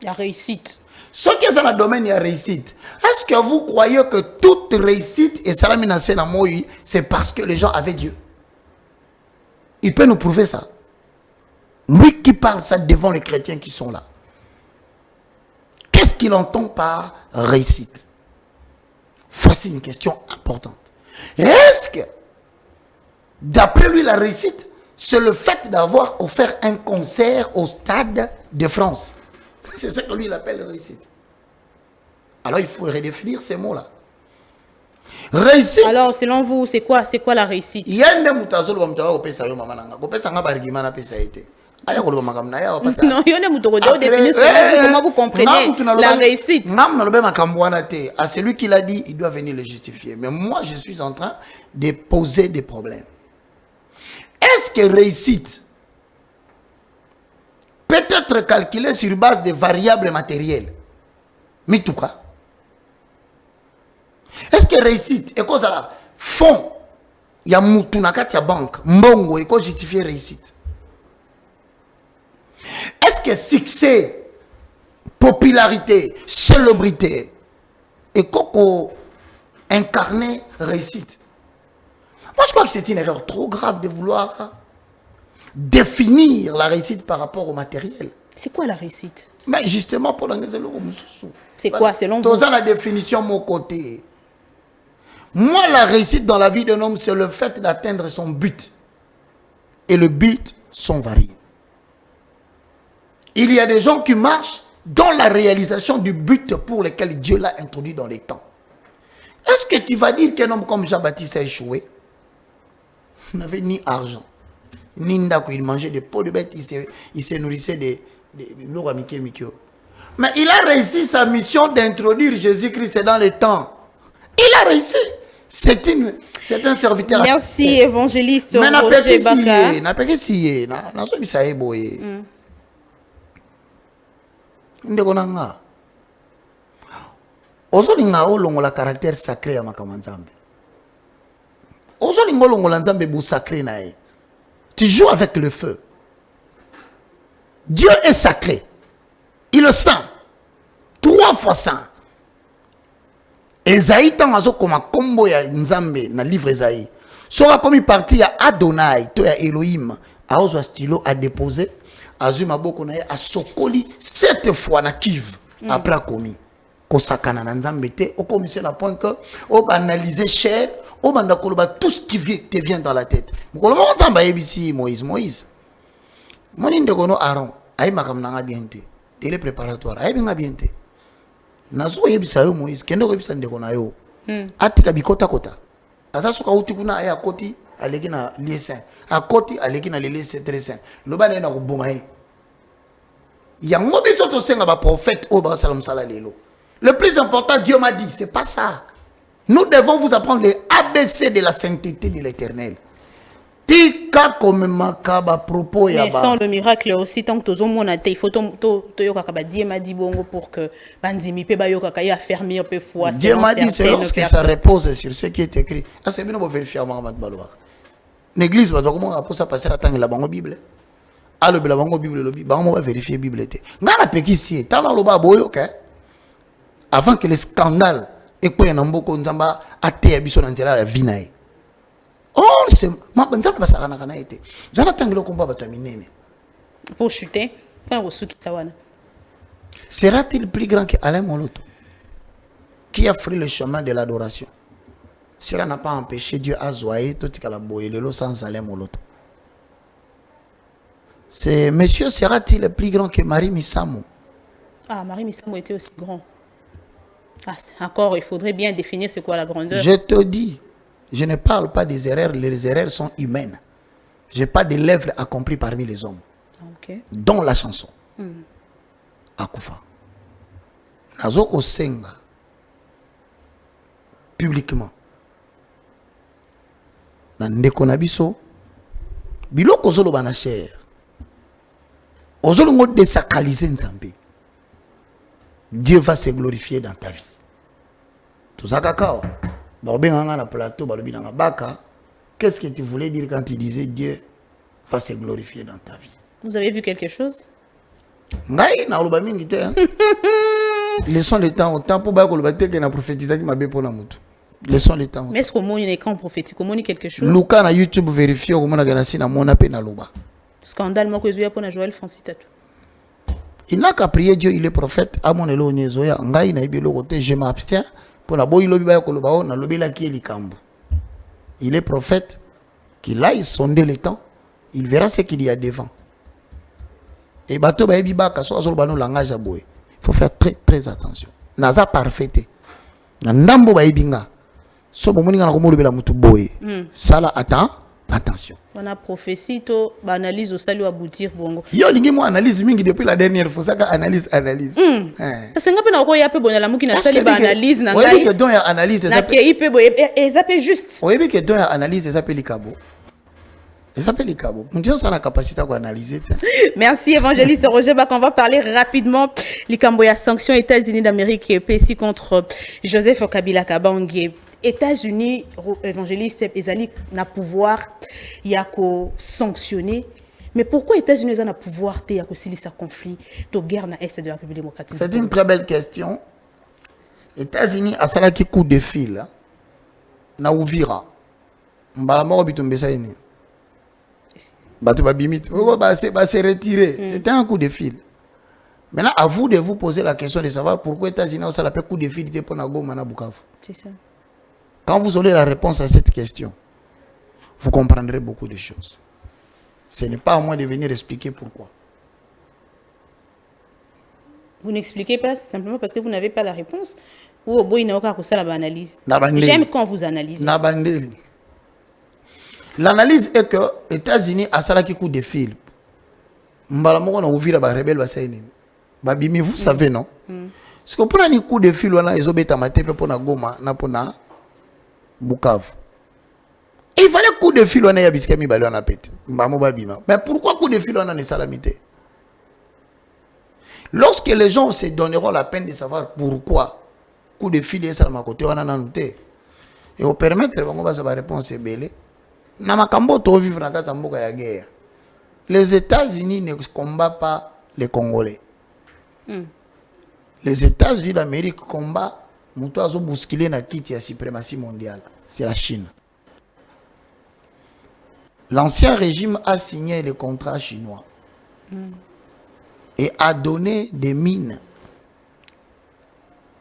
La réussite. Ce qui est dans le domaine de la réussite, est-ce que vous croyez que toute réussite et Salamina Senamoui, c'est parce que les gens avaient Dieu? Il peut nous prouver ça. Lui qui parle ça devant les chrétiens qui sont là. Qu'est-ce qu'il entend par réussite? Voici une question importante. Est-ce que, d'après lui, la réussite, c'est le fait d'avoir offert un concert au Stade de France? C'est ce que lui il appelle réussite. Alors il faut redéfinir ces mots-là. Réussite. Alors selon vous, c'est quoi la réussite? Il y a des moutazolo qui ont fait ça. Comment vous comprenez la réussite? À celui qui l'a dit, il doit venir le justifier. Mais moi, je suis en train de poser des problèmes. Est-ce que réussite peut être calculé sur base de variables matérielles? Mais tout cas. Est-ce que réussite, et quoi ça fond, il y a moutunakat, il y a banque, mbongo, et quoi justifier réussite? Est-ce que succès, popularité, célébrité, et quoi incarner réussite? Moi, je crois que c'est une erreur trop grave de vouloir définir la réussite par rapport au matériel. C'est quoi la réussite? Mais justement, pour l'anglais, c'est quoi selon vous? Dans la définition, mon côté. Moi, la réussite dans la vie d'un homme, c'est le fait d'atteindre son but. Et le but sont variés. Il y a des gens qui marchent dans la réalisation du but pour lequel Dieu l'a introduit dans les temps. Est-ce que tu vas dire qu'un homme comme Jean-Baptiste a échoué? Il n'avait ni argent, ni ndako, il mangeait des pots de bêtes, il se nourrissait des mais il a réussi sa mission d'introduire Jésus-Christ dans les temps. Il a réussi. C'est un serviteur. Merci, évangéliste mais Roger Baka. Ozolinga olongola caractère sacré ya makamanzambe. Ozolinga olongola nzambe bu sacré na ye. Tu joues avec le feu. Dieu est sacré. Il le sent. 3 fois ça. Esaïe tant azo koma kombo ya nzambe na livre Esaïe. Sora comme parti ya Adonai to ya Elohim. A ozo stylo a déposé. Azuma boko na ye a sokoli 7 fois na kiv après a commis. Kosakana na nzambe te au commission la point que on va analyser cher, on va ndakoloba tout ce qui te vient dans la tête. Mukoloba nzamba yebisi Moïse. Moni ndekono Aaron ay makam na bien te. Télé préparatoire ay binga bien te. Nazo yebisa yo Moïse kende ko yebisa ndeko na yo. Atika bikota kota. Asa soka uti kuna ay akoti aleki na lieu akoti aleki na lieu très saint. Loba na ko bonga ye. Yango biso to senga ba prophète o ba salam sala lelo. Le plus important, Dieu m'a dit, c'est pas ça. Nous devons vous apprendre les ABC de la sainteté de l'Éternel. Tika comme makaba propos ya ba. Mais sans le miracle aussi, tant que tozo monate, il faut to yoka kaba Dieu m'a dit bongo pour que bandimi pe ba yoka kaya affermir pe foi. Dieu m'a dit c'est lorsque ça repose sur ce qui est écrit. Ah c'est bien pour vérifier avant de baloa. L'église va comment après ça passer la tangue la bango Bible. Alors la bango Bible lobi, bango va vérifier Bible té. Ngana pekisi, tala loba boyo OK. Avant que le scandale et quoi en amboko nzamba ate biso na nzela la vinae. Oh c'est ma nzamba basakana kana été. Jana tangelo komba bataminene. Pour chuter, pas resuki sawana. Sera-t-il plus grand que Alain Moloto qui a pris le chemin de l'adoration? Cela n'a pas empêché Dieu à zoyer tout la boye le sans Alain Moloto. C'est monsieur sera-t-il plus grand que Marie Misamo? Ah, Marie Misamo était aussi grand. Ah, encore, il faudrait bien définir c'est quoi la grandeur. Je te dis, je ne parle pas des erreurs, les erreurs sont humaines. Je n'ai pas de lèvres accomplies parmi les hommes. Okay. Dont la chanson. Akufa. Nazoko senga. Publiquement. Nandeko nabiso. Biloko zolo bana cher. Ozolo ngo désacraliser nzambe. Dieu va se glorifier dans ta vie. Tout ça, cacao. Qu'est-ce que tu voulais dire quand tu disais Dieu va se glorifier dans ta vie? Vous avez vu quelque chose? Laissons le temps au temps pour que prophétiser laissons le temps. Mais est-ce qu'au moins il est quand prophétique? Au moins quelque chose? Luka na YouTube vérifier au moins na mona pe na loba. Scandale moi que je pour Joël Francis Tatou. Il n'a qu'à prier Dieu, il est prophète. À mon élo nyezoya, ngai na ibelo côté, je m'abstiens pour la boy lobi ba ko loba na lobi la ki likambo. Il est prophète, qu'il aille sonder le temps, il verra ce qu'il y a devant. Et bato ba ebi ba ka so azolo bano langage a boy. Il faut faire très attention. Naza parfaite. Na ndambo ba ebinga. So bomoni na ko mo lobela mutu boy. Sala attention. On a prophétie, to analyse au salut aboutir bongo. Yo lingi mo analyse mingi depuis la dernière fois ça analyse. Parce que ngapena ko ya pe bonala muki na sali ba analyse na ngai. Oui que donc ya analyse ça. Na ke ipe bo et ça peut juste. Oui que donc ya analyse ça peut likabo. Ça peut likabo. On dit ça la capacité à analyser. Merci évangéliste Roger Baka, on va parler rapidement likambo ya sanctions États-Unis d'Amérique et PC contre Joseph Kabila Kabange. États-Unis, évangéliste, Ezali n'a pouvoir, il y a qu'à sanctionner. Mais pourquoi États-Unis ont le pouvoir de ce conflit, de guerre dans l'Est de la République démocratique? C'est une très belle question. États-Unis a ça qui coup de fil. Na Ouvira. mbala moko bitumbesa ini bato babimit ba se retirer c'était un coup de fil. Maintenant à vous de vous poser la question de savoir pourquoi États-Unis ça l'appelle coup de fil pour na Goma na Bukavu. C'est ça. Quand vous aurez la réponse à cette question, vous comprendrez beaucoup de choses. Ce n'est pas à moi de venir expliquer pourquoi. Vous n'expliquez pas simplement parce que vous n'avez pas la réponse ou au bout il n'y a aucun analyse. J'aime quand vous analysez. L'analyse est que les États-Unis a ça qui coup de fil. Mbalamoko na ouvira ba rebelle ba saini. Ba bimi vous savez non? Parce que pour un coup de fil on a ezobeta matepe pour na Goma na pour na Bukavu. Et il fallait coup de fil on a yabiske mi balo na pete. Mbamo ba bima. Mais pourquoi coup de fil on a ne salamité? Lorsque les gens se donneront la peine de savoir pourquoi coup de fil est ça ma côté on a noté et au permettre on va savoir réponse est belle. Na makambo to vivre na kata mboka ya guerre. Les États-Unis ne combattent pas les Congolais. Les États-Unis d'Amérique combattent muto azo bousculer na kiti ya suprématie mondiale. C'est la Chine. L'ancien régime a signé les contrats chinois et a donné des mines,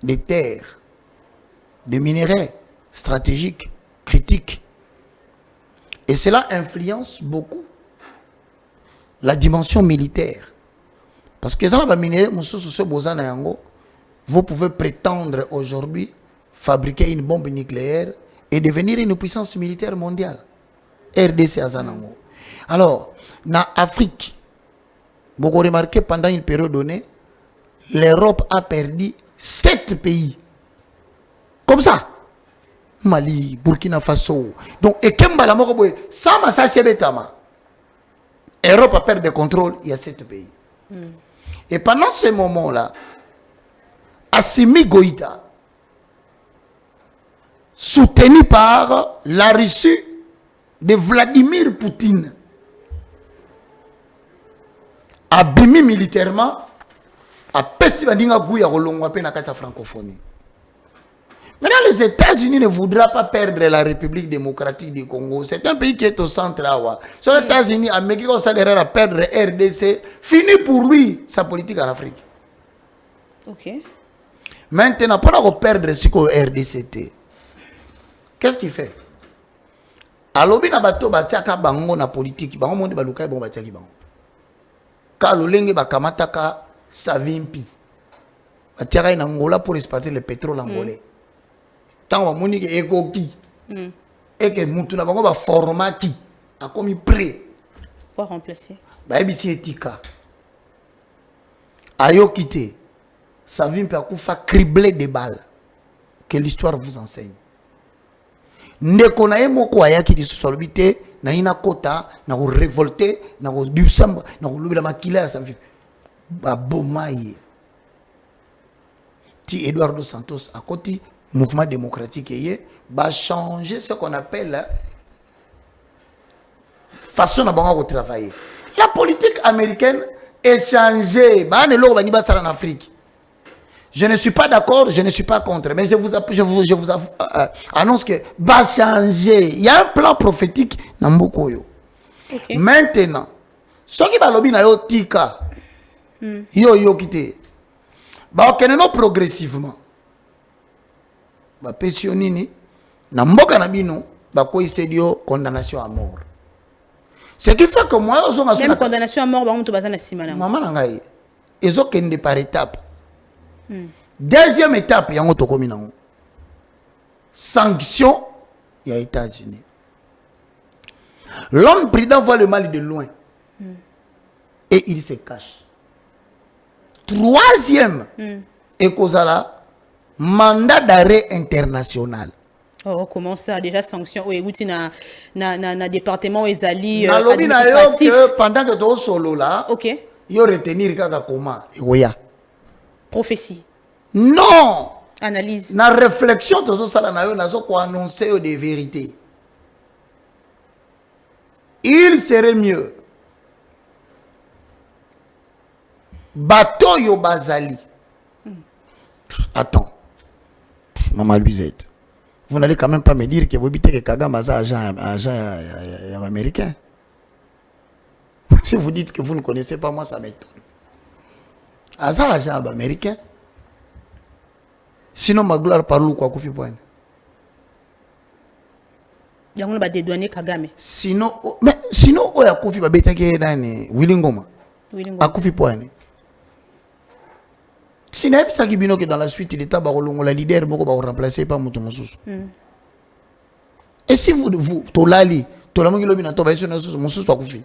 des terres, des minerais stratégiques, critiques. Et cela influence beaucoup la dimension militaire. Parce que vous pouvez prétendre aujourd'hui fabriquer une bombe nucléaire et devenir une puissance militaire mondiale. RDC Azanango. Alors, en Afrique, vous remarquez pendant une période donnée, l'Europe a perdu 7 pays. Comme ça. Mali, Burkina Faso. Donc, et Kemba la Moroboy, ça m'a ça c'est betama. Europe a perdu le contrôle, il y a 7 pays. Et pendant ce moment-là, Assimi Goïta, soutenu par la Russie de Vladimir Poutine, a bimi militairement, a pessi bandinga gouya rolongwa pe na kata francophonie. Maintenant, les États-Unis ne voudraient pas perdre la République démocratique du Congo. C'est un pays qui est au centre. Sur les États-Unis, Amérique considère à perdre RDC. Fini pour lui sa politique en Afrique. Ok. Maintenant, pour perdre ce que RDCT, qu'est-ce qu'il fait? Alors, il y a des bango na politique. Bango monde baluka bon batiaki bango. Kalolenge bakamataka savimpi. Batiaka in Angola pour exploiter le pétrole angolais. Tant que monique est coquille et que moutouna bango ba format qui a commis prêt pour remplacer ba ebisi etika ayo quitté ça vient per kufa criblé de balles que l'histoire vous enseigne ndeko na moko ayaki disolobité na ina kota na ko révolter na ko bisamba na ko lubila makila ça vient ba bomaye ti Eduardo Santos à côté mouvement démocratique va changer ce qu'on appelle façon de travailler. La politique américaine est changée. En Afrique. Je ne suis pas d'accord, je ne suis pas contre, mais je vous annonce que va changer. Il y a un plan prophétique dans Mbokoyo. Okay. Maintenant, ce qui va lobby na yo tika, yo kité, va progressivement. Ba pensionnini na mboka na bino ba ko isedio condamnation à mort. Ce qui fait que moi même condamnation à mort ba mutu bazana simana. Maman na ngai ezo kende par étape. Deuxième étape yango tokomi nango. Sanction ya États-Unis. L'homme prudent voit le mal de loin. Et il se cache. Troisième et causala mandat d'arrêt international. Oh, comment ça? Déjà sanction. Oui, na département Ezali. Pendant que tu es solo là, ok. Il y a retenir kaka comment? Prophétie. Non. Analyse. Na réflexion, tu as annoncé des vérités. Il serait mieux. Bateau yo bazali. Attends. Maman Luisette. Vous n'allez quand même pas me dire que vous habitez que Kagame est agent américain. Si vous dites que vous ne connaissez pas, moi ça m'étonne. Agent américain. Sinon, ma gloire parle quoi Koufi Point. On va dédouaner Kagame. Sinon, on a Koufi Babeta qui est dans Willingoma. À Koufi Point. Si n'est pas qui bino que dans la suite il est à Barolongo, la leader beaucoup va remplacer par Moutoumoussous. Et si vous tolali, tolamongi lobi na tobaïsio na Moussous soit Koufi.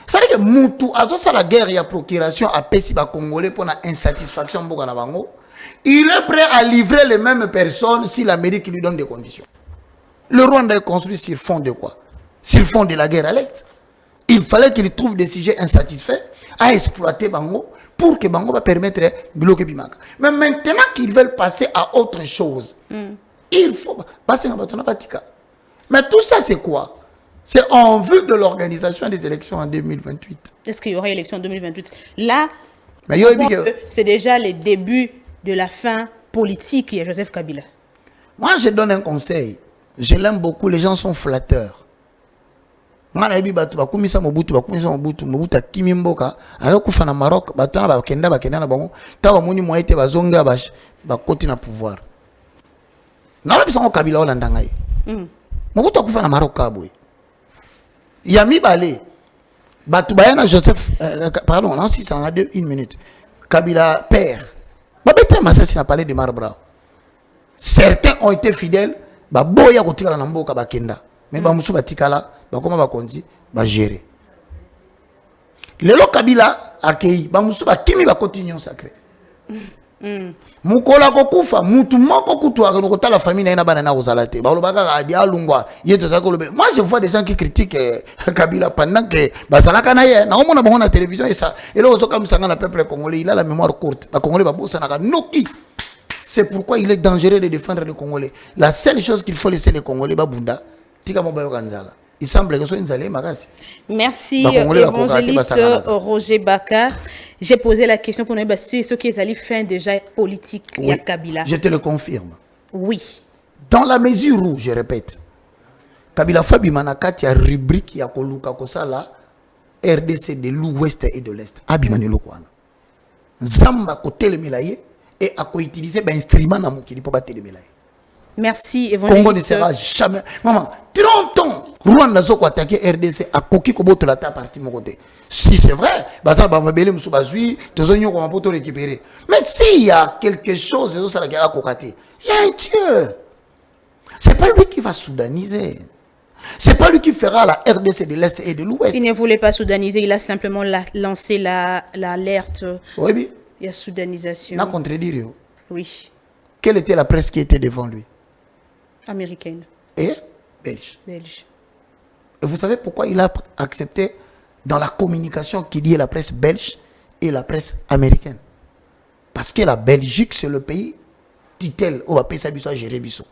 Ça veut dire que Moutou, à ça la guerre et la procuration à Pessi ba Congolais pour la insatisfaction boka na bango. Il est prêt à livrer les mêmes personnes si l'Amérique lui donne des conditions. Le Rwanda est construit sur fond de quoi? Sur fond de la guerre à l'Est. Il fallait qu'il trouve des sujets insatisfaits à exploiter Bango pour que Bango va permettre de bloquer Bimaka. Mais maintenant qu'ils veulent passer à autre chose, il faut passer à Batona Batika. Mais tout ça, c'est quoi? C'est en vue de l'organisation des élections en 2028. Est-ce qu'il y aura élection en 2028? Là, c'est déjà les débuts de la fin politique de Joseph Kabila. Moi, je donne un conseil. Je l'aime beaucoup, les gens sont flatteurs. Moi, je dis que Mobutu Kimimboka, alors que na Maroc, batona bakenda na bango, tawa moni moite bazonga ba koti na pouvoir. Na la bisango Kabila Holanda ngai. Mobutu akufa na Maroc kabwe. Yami balé. Batu bayana Joseph pardon, non si ça en a 1 minute. Kabila père. Babete Massassi n'a parlé de Marbra. Certains ont été fidèles, ba boya kotika na mboka bakenda. Mais ba musu batikala, ba koma ba konzi, ba gérer. Lelo Kabila akei, ba musu ba kimi ba continuer sacré. Mukola kokufa, mutu moko kutu akota la famille na bana na ozalate. Ba lobaka adi alungwa, yeto zako lobe. Moi je vois des gens qui critiquent Kabila pendant que bazalaka na ye, na omona bango na télévision et ça. Et là ozoka musanga na peuple congolais, il a la mémoire courte. Ba congolais ba bossa na noki. C'est pourquoi il est dangereux de défendre les Congolais. La seule chose qu'il faut laisser les Congolais, Babunda, Tika Mobayo Ganzala. Il semble que ce soit une zalée, Magasi. Merci, évangéliste Roger Baka. J'ai posé la question pour nous, ce qui est allé fin déjà politique, oui, à Kabila. Je te le confirme. Oui. Dans la mesure où, je répète, Kabila Fabi Manakati a rubrique ya Koluka Kosala, RDC de l'Ouest et de l'Est. Abimani Lokwana. Zamba Kotel Milaye. Et à quoi utiliser ben instrument dans mon kili pour battre les mélailles. Merci évangéliste. Congo ne sera jamais. Maman, 30 ans. Rwanda zoko attaquer RDC à koki kobo to la ta partie mon côté. Si c'est vrai, baza ba mabele musu bazui, tozonyo ko mapoto récupérer. Mais s'il y a quelque chose ça la guerre à kokate, il y a un Dieu. C'est pas lui qui va soudaniser. C'est pas lui qui fera la RDC de l'Est et de l'Ouest. Il ne voulait pas soudaniser, il a simplement lancé l'alerte. Oui, oui. Il y a soudanisation. N'a contredire. Oui. Quelle était la presse qui était devant lui? Américaine. Et belge. Belge. Et vous savez pourquoi il a accepté dans la communication qu'il y ait la presse belge et la presse américaine? Parce que la Belgique, c'est le pays, dit-elle, on va payer ça, à gérer Bissot.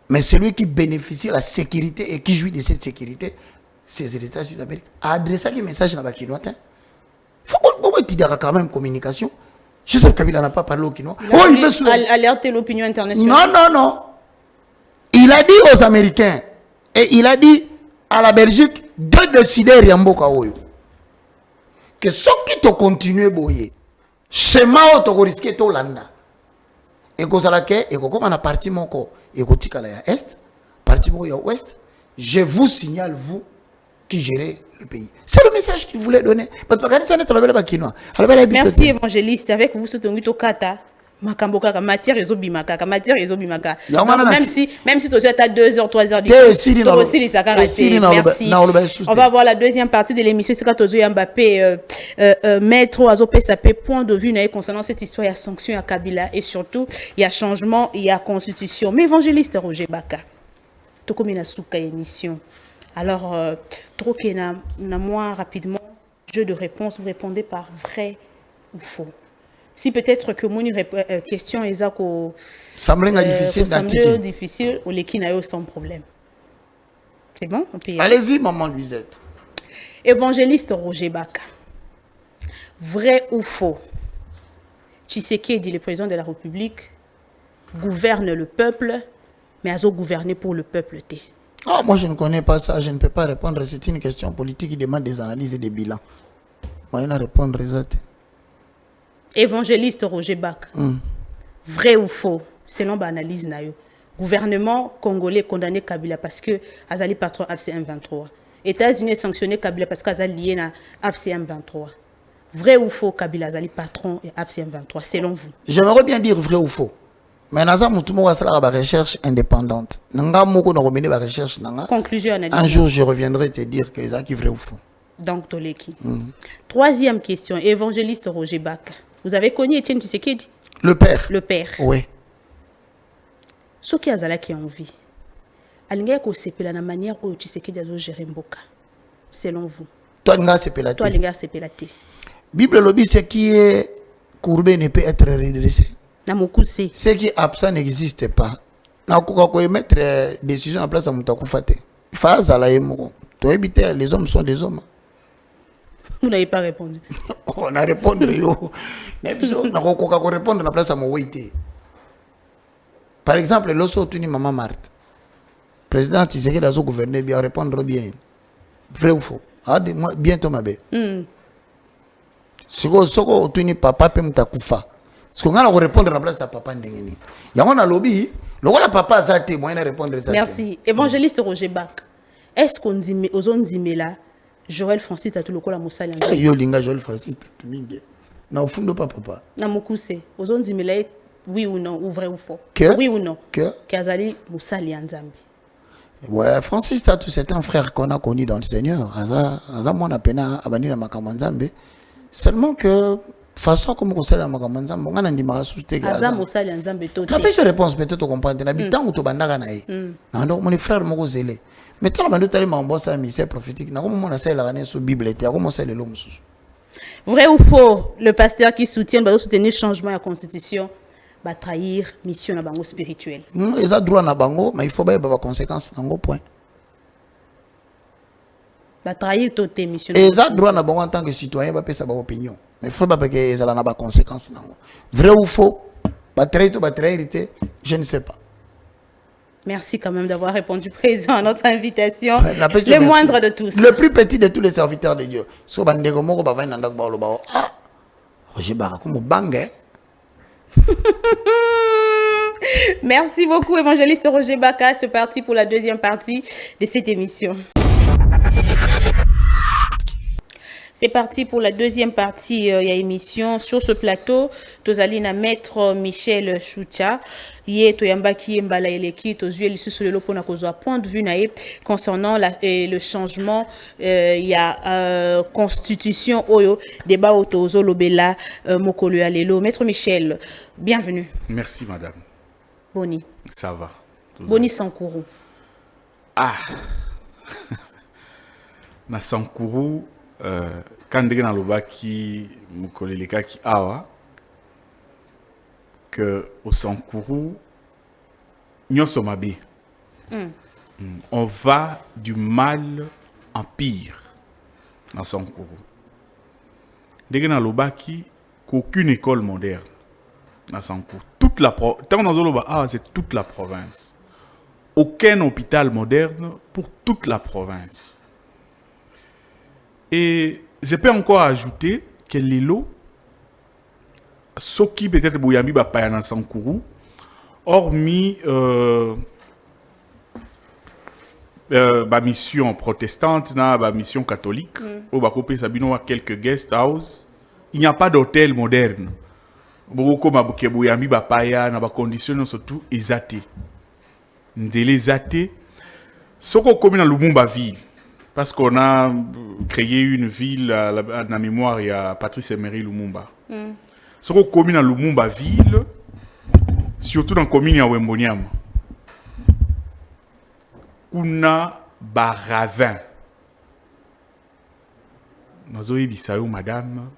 Mais celui qui bénéficie de la sécurité et qui jouit de cette sécurité, c'est les États-Unis d'Amérique. A adressé un message dans la Kinois. Il faut qu'il y ait quand même communication. Je sais que Kabila n'a pas parlé au Kinois. Il veut alerter l'opinion internationale. Non. Il a dit aux Américains et il a dit à la Belgique de décider Riamboka Oyo que ceux qui te continuent boyer, schéma auto risqué to landa. Et que ça et que comme on a parti mon corps et que tika la est, parti mon ya ouest, je vous signale vous qui gérez le pays. C'est le message qu'il voulait donner. Merci évangéliste. Avec vous, c'est un guito kata. Makamboka, matière et zobimaka, matière et zobimaka. Même si tu as 2 heures, 3 heures, merci. On va voir la deuxième partie de l'émission. C'est quand tu as Mbappé, maître Azopé Sapé, point de vue concernant cette histoire. Il y a sanction à Kabila et surtout, il y a changement, il y a constitution. Mais évangéliste Roger Baka, tu comme une souka émission. Alors, trop qu'il y a moins rapidement, jeu de réponse, vous répondez par vrai ou faux. Si peut-être que mon question est difficile, ou les kinayo sans problème. C'est bon? Allez-y, maman Luisette. Évangéliste Roger Baka. Vrai ou faux? Tshisekedi, le président de la République, gouverne le peuple, mais azo gouverner pour le peuple. Ah, moi, je ne connais pas ça. Je ne peux pas répondre. C'est une question politique qui demande des analyses et des bilans. Moi, je ne répondre à ça. Évangéliste Roger Bach. Vrai ou faux, selon l'analyse nayo. Gouvernement congolais condamné Kabila parce que Azali patron AFC M23. États-Unis sanctionné Kabila parce qu'Azali lié à AFC M23. Vrai ou faux, Kabila Azali patron et AFC M23, selon vous? J'aimerais bien dire vrai ou faux. Mais Naza Moutoumou va faire la recherche indépendante. Nanga Moko n'a remené la recherche. Conclusion analyse. Un jour, je reviendrai te dire que c'est vrai ou faux. Donc, Toleki. Troisième question, évangéliste Roger Bach. Vous avez connu Étienne Tshisekedi? Le père. Le père. Oui. Ce qui a en vie, alinga ko sepela na manière où Tshisekedi a géré Mboka. Selon vous. Toi, Nga sepela. Toi, alinga sepela. Bible lobby, ce qui est courbé ne peut être redressé. Ce qui est absent n'existe pas. Na ko mettre décision en place à Moutakou Fate. Phase à la émo. Toi, éviter, les hommes sont des hommes. Vous n'avez pas répondu. On a répondu. On a répondre à la place à mon wait. Par exemple, lorsque tu dis Maman Marthe, président Tshisekedi a gouverné bien, répondre bien. Vrai ou faux? Ah, bientôt ma belle. Si tu dis papa, peut m'takufa. Parce qu'on a répondre à la place à papa ndengeni. Il y a un lobby, le rôle papa a été moyen de répondre à ça. Merci. Évangéliste Roger Bach. Est-ce qu'on dit aux zones là, Joël Francis Tatou Lokola Moussa Lianga? Yo linga Joël Francis Tatou mingi. Na au fond de papa. Na mokuse. Aux zones là, oui ou non, ou vrai ou faux? Que? Oui ou non? Que? Kazali Moussa Lianzambi. Ouais, Francis Tatou, c'est un frère qu'on a connu dans le Seigneur. Aza mon apena abani na makamanzambe. Seulement que façon comme on sait la makamanzambe, on a ndi marasute que Aza Moussa Lianzambe to. Tu as pas réponse peut-être tu comprendre. Na bitangu to bandaka na ye. Na donc mon frère moko zélé. Mais toi la tali mambosa ministère prophétique. Na comme on sait la rané sur Bible et comment c'est le l'homme sous. Vrai ou faux, le pasteur qui soutient va soutenir changement à la constitution va trahir mission à bango spirituelle. Ils ont droit na bango, mais il faut pas avoir conséquences dans point. Va trahir toute mission. Ils ont droit na bango en tant que citoyen, va payer sa opinion. Mais il faut pas que ils ont pas conséquences dans. Vrai ou faux, va trahir tout, va trahir, je ne sais pas. Merci quand même d'avoir répondu présent à notre invitation. Le moindre de tous. Le plus petit de tous les serviteurs de Dieu. So bandego moko ba va ndak ba lo ba. Ah. Roger Bach comme bang. Merci beaucoup, évangéliste Roger Baka. C'est parti pour la deuxième partie de cette émission. C'est parti pour la deuxième partie de l'émission. Sur ce plateau, Tozalina maître Michel Choucha, yé toyambaki mbala eleki tozué lisusu lelo pona kozwa point de vue nae concernant le changement il y a constitution oyo débat otozo lobela mokolo ya lelo. Maître Michel, bienvenue. Merci madame. Boni. Ça va. Boni Sankourou. Ah. Na Sankourou quand ndenge na lobaki mokoleleka ki awa que au Sankourou nyonso mabe. On va du mal en pire dans Sankourou. Ndenge na lobaki qu'aucune école moderne dans Sankourou. Toute la c'est toute la province. Aucun hôpital moderne pour toute la province. Et je peux encore ajouter que Lilo, ce qui peut-être Bouyambi va pas dans Sankourou, hormis ma mission protestante, ma mission catholique, au Bakopé Sabino a quelques guest house, il n'y a pas d'hôtel moderne. Beaucoup comme Bouyambi va pas na ba conditions surtout exaté. Ndélé zaté, ce qu'on commet dans Lumumba ville. Parce qu'on a créé une ville à la mémoire, il y a Patrice Emery Lumumba. Ce qu'on commune dans Lumumba ville, surtout dans la commune de Wemboniam, on a baravin. Nous avons dit ça, madame.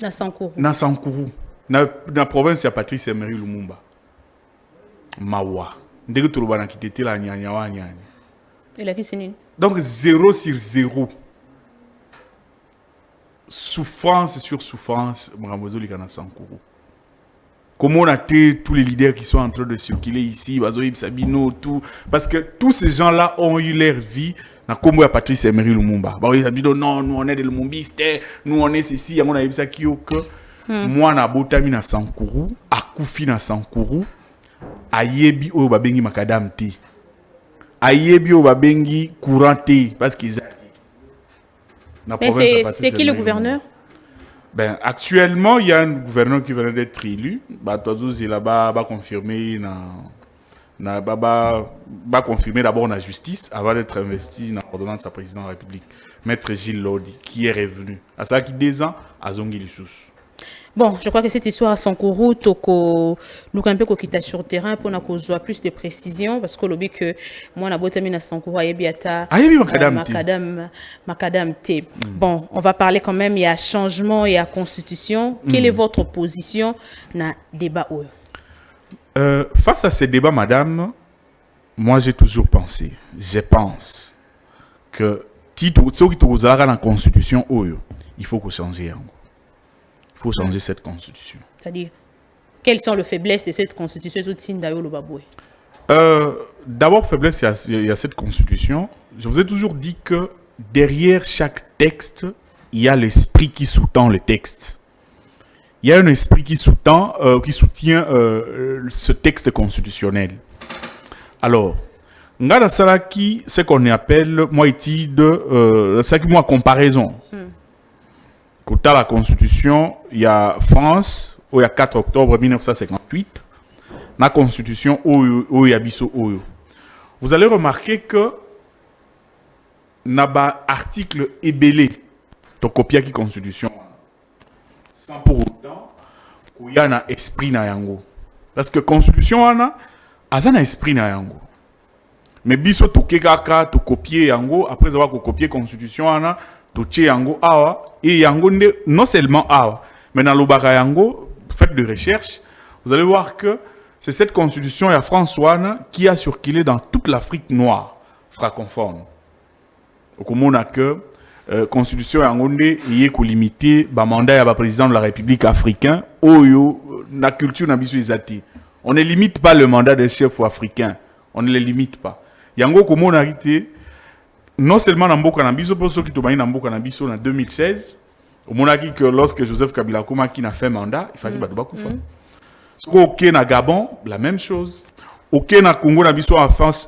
Na Sankourou. Na Sankourou. Dans la province, il y a Patrice Emery Lumumba. Mawa. Dès que tu as quitté la nyanya. Et la qui donc 0 sur 0. Souffrance sur souffrance, Mramozoli Kana Sankourou. Comment on a tous les leaders qui sont en train de circuler ici, Bazoïb Sabino, tout. Parce que tous ces gens-là ont eu leur vie. Na Kombo ya Patrice Emery Lumumba. Bazoïb Sabino, non, nous on est des Lumumbistes, nous on est ceci, on a eu ça qui que moi na botami na Sankourou, akufi na Sankourou, ayebi o babengi makadam te. Ayebi o babengi courant te parce qu'ils a. Mais c'est qui le gouverneur? Ben, actuellement, il y a un gouverneur qui vient d'être élu. Il va confirmer confirmer d'abord la justice avant d'être investi dans l'ordonnance de sa présidente de la République. Maître Gilles Lodi, qui est revenu. À ça qui 2 ans, à Zongi Lissous. Bon, je crois que cette histoire à Sankourou, nous un peu quitter sur le terrain pour qu'on soit plus de précision parce que l'objet que moi na botamina Sankourou ayebiata macadam té. Bon, on va parler quand même il y a changement et il y a constitution. Quelle est votre position na débat face à ces débats, madame, moi j'ai toujours pensé, je pense que si tu as la constitution, il faut qu'on change. Il faut changer cette constitution. C'est-à-dire, quelles sont les faiblesses de cette constitution? D'abord, faiblesse, il y a cette constitution. Je vous ai toujours dit que derrière chaque texte, il y a l'esprit qui sous-tend le texte. Il y a un esprit qui soutient ce texte constitutionnel. Alors, Ngada Salaki, ce qu'on appelle, moi, comparaison. Dans la Constitution, il y a France, où il y a 4 octobre 1958. La Constitution, où il y a Bisso. Vous allez remarquer que Naba article ébélé de copia qui Constitution. Sans pour autant qu'il y a un esprit na yango. Parce que Constitution, a un esprit na yango. Mais Bisso, tu copier yango, après avoir copié Constitution, Toche yango awa et yango non seulement awa mais dans l'obaka yango faites de recherche vous allez voir que c'est cette constitution ya François qui a circulé dans toute l'Afrique noire francophone. Comme a que constitution yango nde yé ko limiter ba mandat ya ba président de la République africain oyo na culture na biso ezati. On ne limite pas le mandat des chefs africains, on ne les limite pas. Yango comme on a été non seulement dans Mboka Nabiso, pour ceux qui ont dans Mboka Nabiso en 2016, au moment que lorsque Joseph Kabila Kouma qui a fait mandat, il fallait que Koufa. Ok na Gabon, la même chose. Ok na Congo Nabiso à face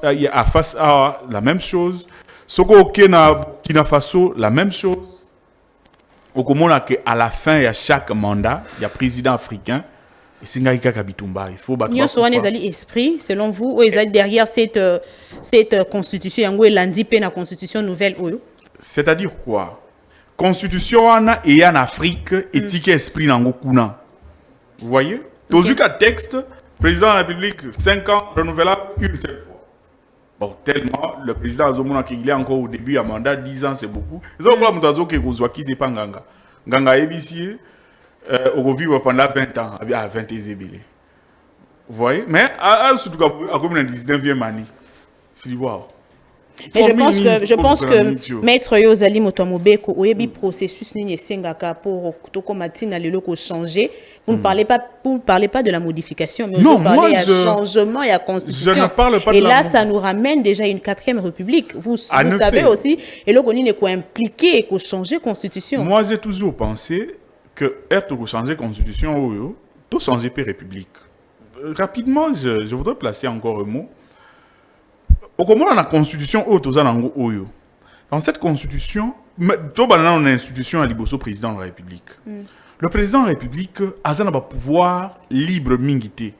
à la même chose. Ok na Burkina Faso, la même chose. Au moment que à la fin il y a chaque mandat, il y a président africain. Il faut battre. Esprit, selon vous, ou derrière cette constitution, la constitution nouvelle. C'est-à-dire quoi? Constitution et en Afrique, éthique esprit n'angokuna. Vous voyez? Tous cas texte, président de la République, 5 ans, renouvelable une seule fois. Bon, tellement, le président Azomuna qui est encore au début à mandat, 10 ans, c'est beaucoup. Ils ont encore un qui c'est pas Nganga. Nganga ébicier. On vit pendant 20 ans, à 20 ans. Vous voyez? Mais, surtout comme la 19e année. Mais je pense que Maître Yozali Motomobeko, au processus ni sengaka pour tokomatina le loko changer. Vous ne parlez pas de la modification, mais vous parlez de changement et à constitution. Je ne parle pas et de là, ça nous ramène déjà à une 4e république. Vous savez aussi, et là, on est impliqué pour changer constitution. Moi, j'ai toujours pensé que pour changer constitution ou tout changer pour république. Rapidement, je voudrais placer encore un mot. Au comment on a la constitution dans cette constitution, on a une institution à l'Iboso président de la République. Le président de la République a un pouvoir libre mingité.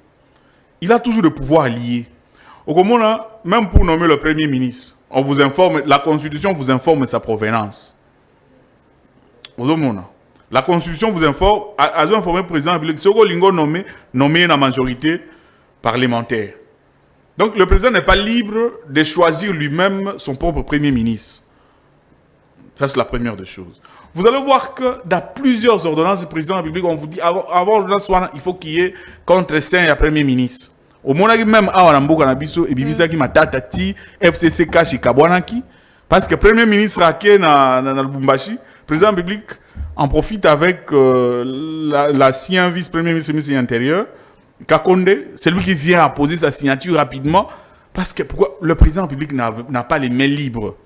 Il a toujours le pouvoir lié. Au comment même pour nommer le premier ministre, on vous informe, la constitution vous informe de sa provenance. La Constitution vous informe, a informé le président de la République, c'est que Lingo nommé la majorité parlementaire. Donc le président n'est pas libre de choisir lui-même son propre premier ministre. Ça, c'est la première des choses. Vous allez voir que dans plusieurs ordonnances du président de la République, on vous dit, avant l'ordonnance, il faut qu'il y ait contre saint et premier ministre. Au moment où même à Namboka Nabiso et Bibisa qui m'a tatati, FCCK chez Kabwanaki, parce que premier ministre a qui dans le Bumbashi, président de la République en profite avec l'ancien vice-premier ministre de l'Intérieur, Kakonde, c'est lui qui vient apposer sa signature rapidement. Parce que pourquoi le président de la République n'a pas les mains libres.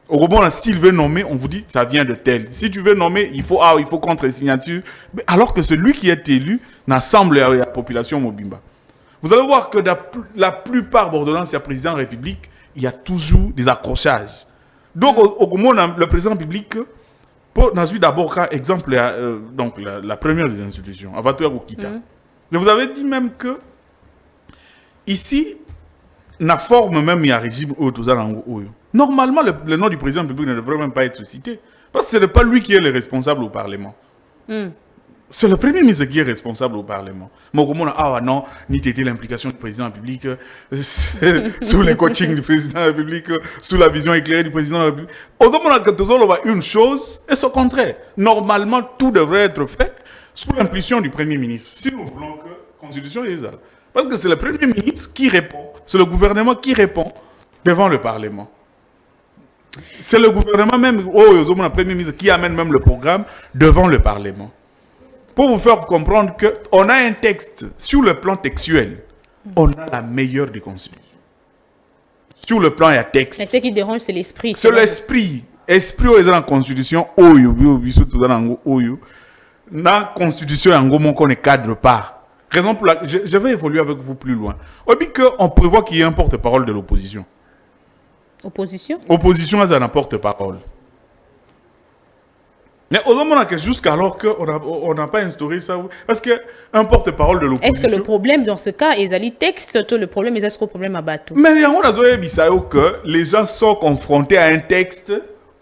Au Gabon, s'il veut nommer, on vous dit ça vient de tel. Si tu veux nommer, il faut contre-signature. Alors que celui qui est élu n'assemble la population Mobimba. Vous allez voir que la plupart d'ordonnances, il y a président de la République, il y a toujours des accrochages. Donc, au Gabon, le président de la République, dans celui d'abord, exemple, donc la première des institutions, Avatoire Okita. Mais vous avez dit même que ici, la forme même, il y a un régime normalement, le nom du président de la République ne devrait même pas être cité. Parce que ce n'est pas lui qui est le responsable au Parlement. C'est le Premier ministre qui est responsable au Parlement. Mais au moment ah non, ni été l'implication du président de la République, sous les coachings du président de la République, sous la vision éclairée du président de la République. Au moment où on va une chose, et son contraire. Normalement, tout devrait être fait sous l'impulsion du Premier ministre. Si nous voulons que la Constitution est ça. Parce que c'est le Premier ministre qui répond, c'est le gouvernement qui répond devant le Parlement. C'est le gouvernement même, le Premier ministre qui amène même le programme devant le Parlement. Pour vous faire comprendre qu'on a un texte, sur le plan textuel, on a la meilleure des constitutions. Sur le plan, il y a texte. Mais ce qui dérange, c'est l'esprit. C'est l'esprit. Esprit, où est dans la constitution, dans la constitution, on ne cadre pas. Raison pour laquelle je vais évoluer avec vous plus loin. On prévoit qu'il y ait un porte-parole de l'opposition. Opposition? Opposition, c'est un porte-parole. Mais au moment jusqu'alors qu'on n'a pas instauré ça, parce qu'un porte-parole de l'opposition... Est-ce que le problème dans ce cas, ils allaient texte, le problème, est-ce que le problème à bateau? Mais il y a que les gens sont confrontés à un texte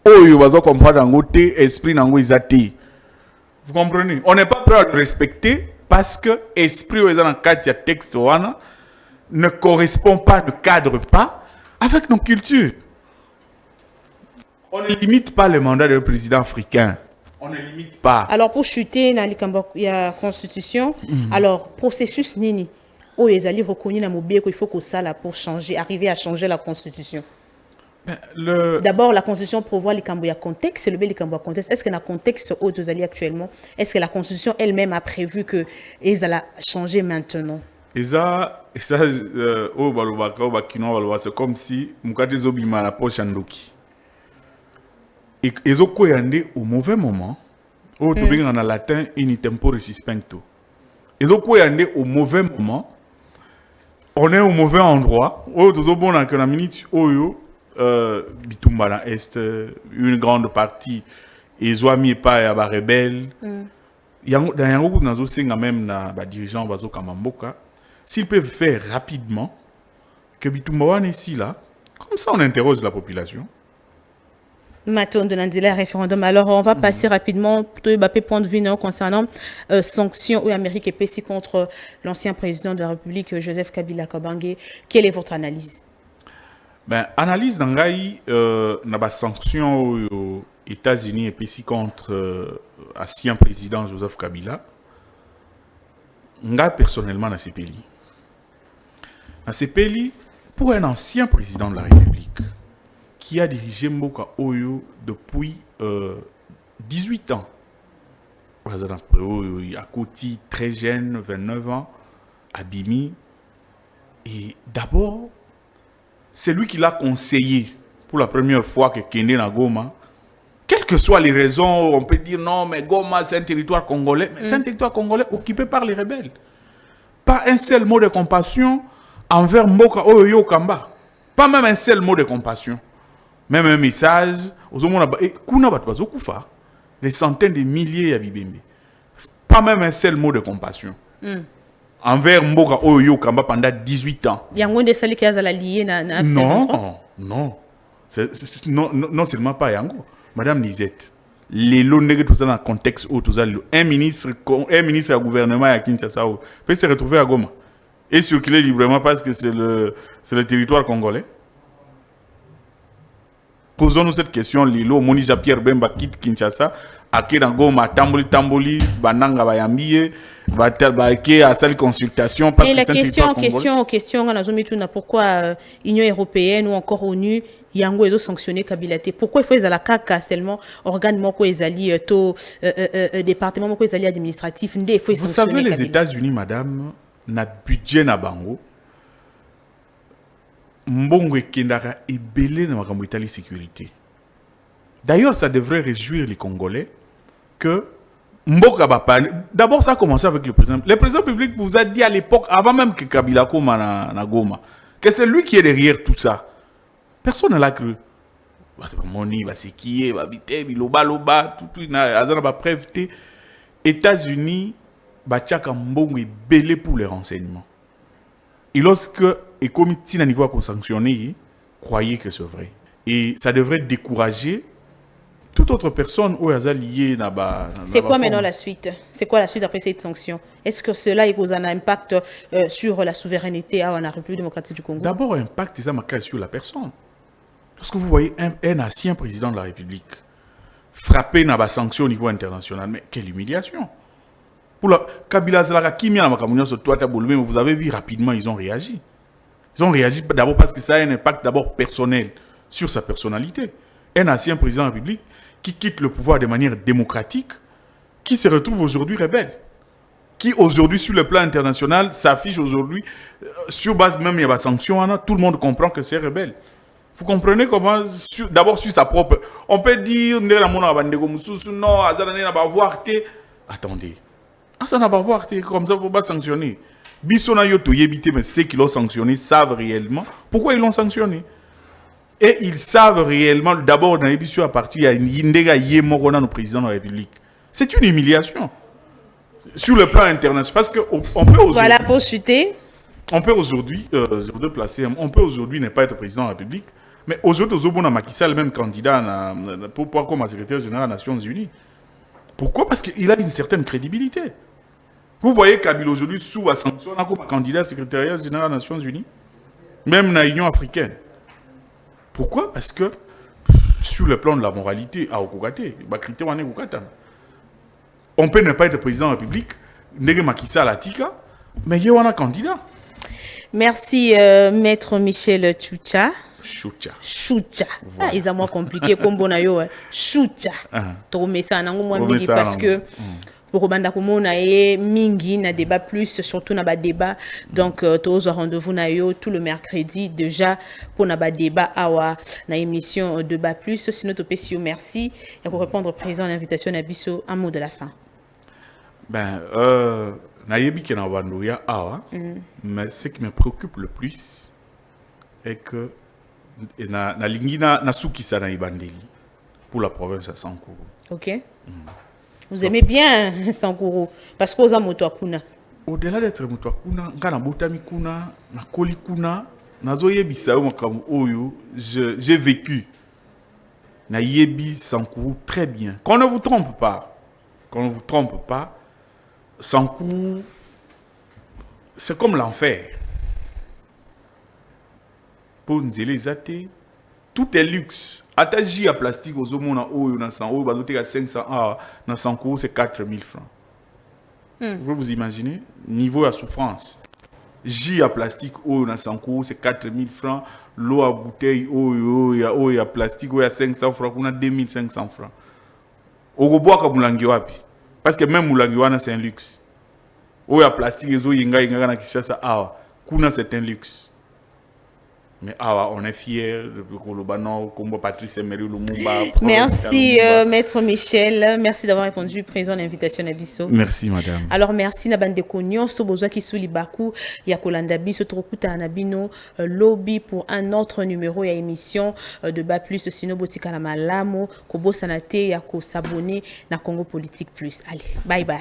où ils vont comprendre dans côté esprit dans côté. Vous comprenez? On n'est pas prêt à le respecter parce que l'esprit où ils ont dans le texte ne correspond pas, ne cadre pas avec nos cultures. On ne limite pas le mandat d'un président africain. On ne limite pas. Alors, pour chuter dans la Constitution, alors, processus nini, où ils allaient reconnaître dans Mobile qu'il faut que ça là pour changer, arriver à changer la Constitution. D'abord, la Constitution prévoit les Camboya contexte, c'est le bel Camboya contexte. Est-ce que dans le contexte où vous allez actuellement, est-ce que la Constitution elle-même a prévu que ils allaient changer maintenant? Et ça, c'est comme si Mukate Zobima la poche Andoki. Et ils ont au mauvais moment. Au en latin, in tempore suspecto. Ils ont au mauvais moment. On est au mauvais endroit. Au bon dans la minute Bitumba est une grande partie. Ils ont mis pas à la rebelle. Il y a même na dirigeant bazo Kamamboka. S'ils peuvent faire rapidement que Bitumba est ici là, comme ça on interroge la population. Maton de l'Andela référendum. Alors, on va passer rapidement pour le point de vue concernant sanctions ou Amérique et PSI contre l'ancien président de la République, Joseph Kabila Kabange. Quelle est votre analyse? Analyse dans la sanction aux États-Unis et PSI contre l'ancien président Joseph Kabila. Personnellement, dans ces pays. Dans ces pays, pour un ancien président de la République, qui a dirigé Mboka Oyo depuis 18 ans. Par exemple, à Koti, très jeune, 29 ans, à Bimi. Et d'abord, c'est lui qui l'a conseillé pour la première fois que Kende na Goma. Quelles que soient les raisons, on peut dire non, mais Goma, c'est un territoire congolais. Mais c'est un territoire congolais occupé par les rebelles. Pas un seul mot de compassion envers Mboka Oyo Kamba. Pas même un seul mot de compassion. Même un message, des centaines de milliers à Bibembe. Pas même un seul mot de compassion. Envers Mboka Oyo Kamba pendant 18 ans. Il y a un de celles qui a lié na non. Non seulement pas Yango. Madame Lisette, les lots nègres tout ça dans le contexte où tout ça, un ministre du gouvernement à Kinshasa peut se retrouver à Goma et circuler librement parce que c'est le territoire congolais. Posons-nous cette question, Lilo, Monija Pierre Bemba quitte Kinshasa, Ake dans Goma, Tamboli, Bananga Bayambiye, Ake à cette consultation parce que c'est un territoire congolais. Question, on a zoomé tout pourquoi Union européenne ou encore ONU, Yango est sanctionné Kabila. Pourquoi il faut les CACA seulement, organe moko ezali département moko ezali administratif, vous savez les États-Unis, madame, na budget na bango mbongo ekendaka ebele na makambo etali sécurité. D'ailleurs, ça devrait réjouir les Congolais que Mboka Bapane. D'abord, ça a commencé avec le président. Le président public vous a dit à l'époque, avant même que Kabila Koma na Goma, que c'est lui qui est derrière tout ça. Personne ne l'a cru. Moni, c'est qui est, loba, tout, il a pas preuve. États-Unis, Bachaka Mbongo est belé pour les renseignements. Et lorsque les comités à niveau à sanctionner, croyez que c'est vrai. Et ça devrait décourager toute autre personne où elle est liée. C'est quoi maintenant la suite? C'est quoi la suite après cette sanction? Est-ce que cela cause un impact sur la souveraineté à la République démocratique du Congo? D'abord, impact ça marque sur la personne. Lorsque vous voyez un ancien président de la République frapper dans la sanction au niveau international, mais quelle humiliation! Pour la Kabila Zalaka, qui m'a sur toi, vous avez vu rapidement, ils ont réagi. Ils ont réagi d'abord parce que ça a un impact d'abord personnel sur sa personnalité. Un ancien président de la République qui quitte le pouvoir de manière démocratique, qui se retrouve aujourd'hui rebelle, qui aujourd'hui sur le plan international s'affiche aujourd'hui sur base même il y a des sanctions, tout le monde comprend que c'est rebelle. Vous comprenez comment, d'abord sur sa propre... On peut dire, non, attendez. Ça n'a pas voir, comme ça, pour pas sanctionner. Bissona yoto yebite, mais ceux qui l'ont sanctionné savent réellement pourquoi ils l'ont sanctionné. Et ils savent réellement, d'abord, dans l'émission à partir de Yindega Yemorona, le président de la République. C'est une humiliation. Sur le plan international, parce qu'on peut aujourd'hui... Voilà pour chuter. On peut aujourd'hui, on peut aujourd'hui ne pas être président de la République, mais aujourd'hui, on a Macky Sall, le même candidat pour comme secrétaire général des Nations Unies. Pourquoi? Parce qu'il a une certaine crédibilité. Vous voyez Kabila aujourd'hui sous la sanction comme candidat secrétariat général des Nations Unies, même dans l'Union africaine. Pourquoi? Parce que sur le plan de la moralité, on peut ne pas être président de la République, mais il y a un candidat. Merci, Maître Michel Choucha. Choucha. Voilà. Ah, ils ont moins compliqué comme bonayo. Choucha. Tomé ça, parce que pour Obanda Komona et Mingi na débat plus, surtout na débat. Donc, tous au rendez-vous na yo tout le mercredi déjà pour na débat awa na émission débat plus. Sinon, topesio merci et pour répondre présent à l'invitation à Bisso, un mot de la fin. Ben, nayebi ki na wandoya awa, mais ce qui me préoccupe le plus est que na lingina na soukisa na ibandeli pour la province à Sankourou. Ok. Vous aimez bien Sankourou parce que vous avez Motoakuna. Au-delà d'être Motoakuna, ngana botami kuna, na koli kuna, nazo yebi sao makamu oyo, j'ai vécu. Na yebi Sankourou très bien. Qu'on ne vous trompe pas. Sankourou, c'est comme l'enfer. Pour nous les athées, tout est luxe. Attaché à plastique aux hommes, na 100 euros, bazoté à 500 na Sankourou, c'est 4000 francs. Vous imaginez? Niveau à souffrance. J à plastique, na Sankourou, c'est 4000 francs. L'eau à bouteille, à plastique, à 500 francs, on a 2500 francs. Au bois comme Moulangiwapi. Parce que même Moulangiwana, c'est un luxe. Ou à plastique, na Kishasa, Kuna, c'est un luxe. Mais on est fiers de Patrice Emery Lumumba. Merci Maître Michel, merci d'avoir répondu présent à l'invitation à Bisso. Merci madame. Alors merci Nabande Konyon, Sobozoa qui souli Baku, Yakolanda Bisso, Trokuta Anabino, lobby pour un autre numéro et émission de Bas Plus, Sino Botika na Malamo, Kobo Sanate, Yako s'abonner na Congo Politique Plus. Allez, bye bye.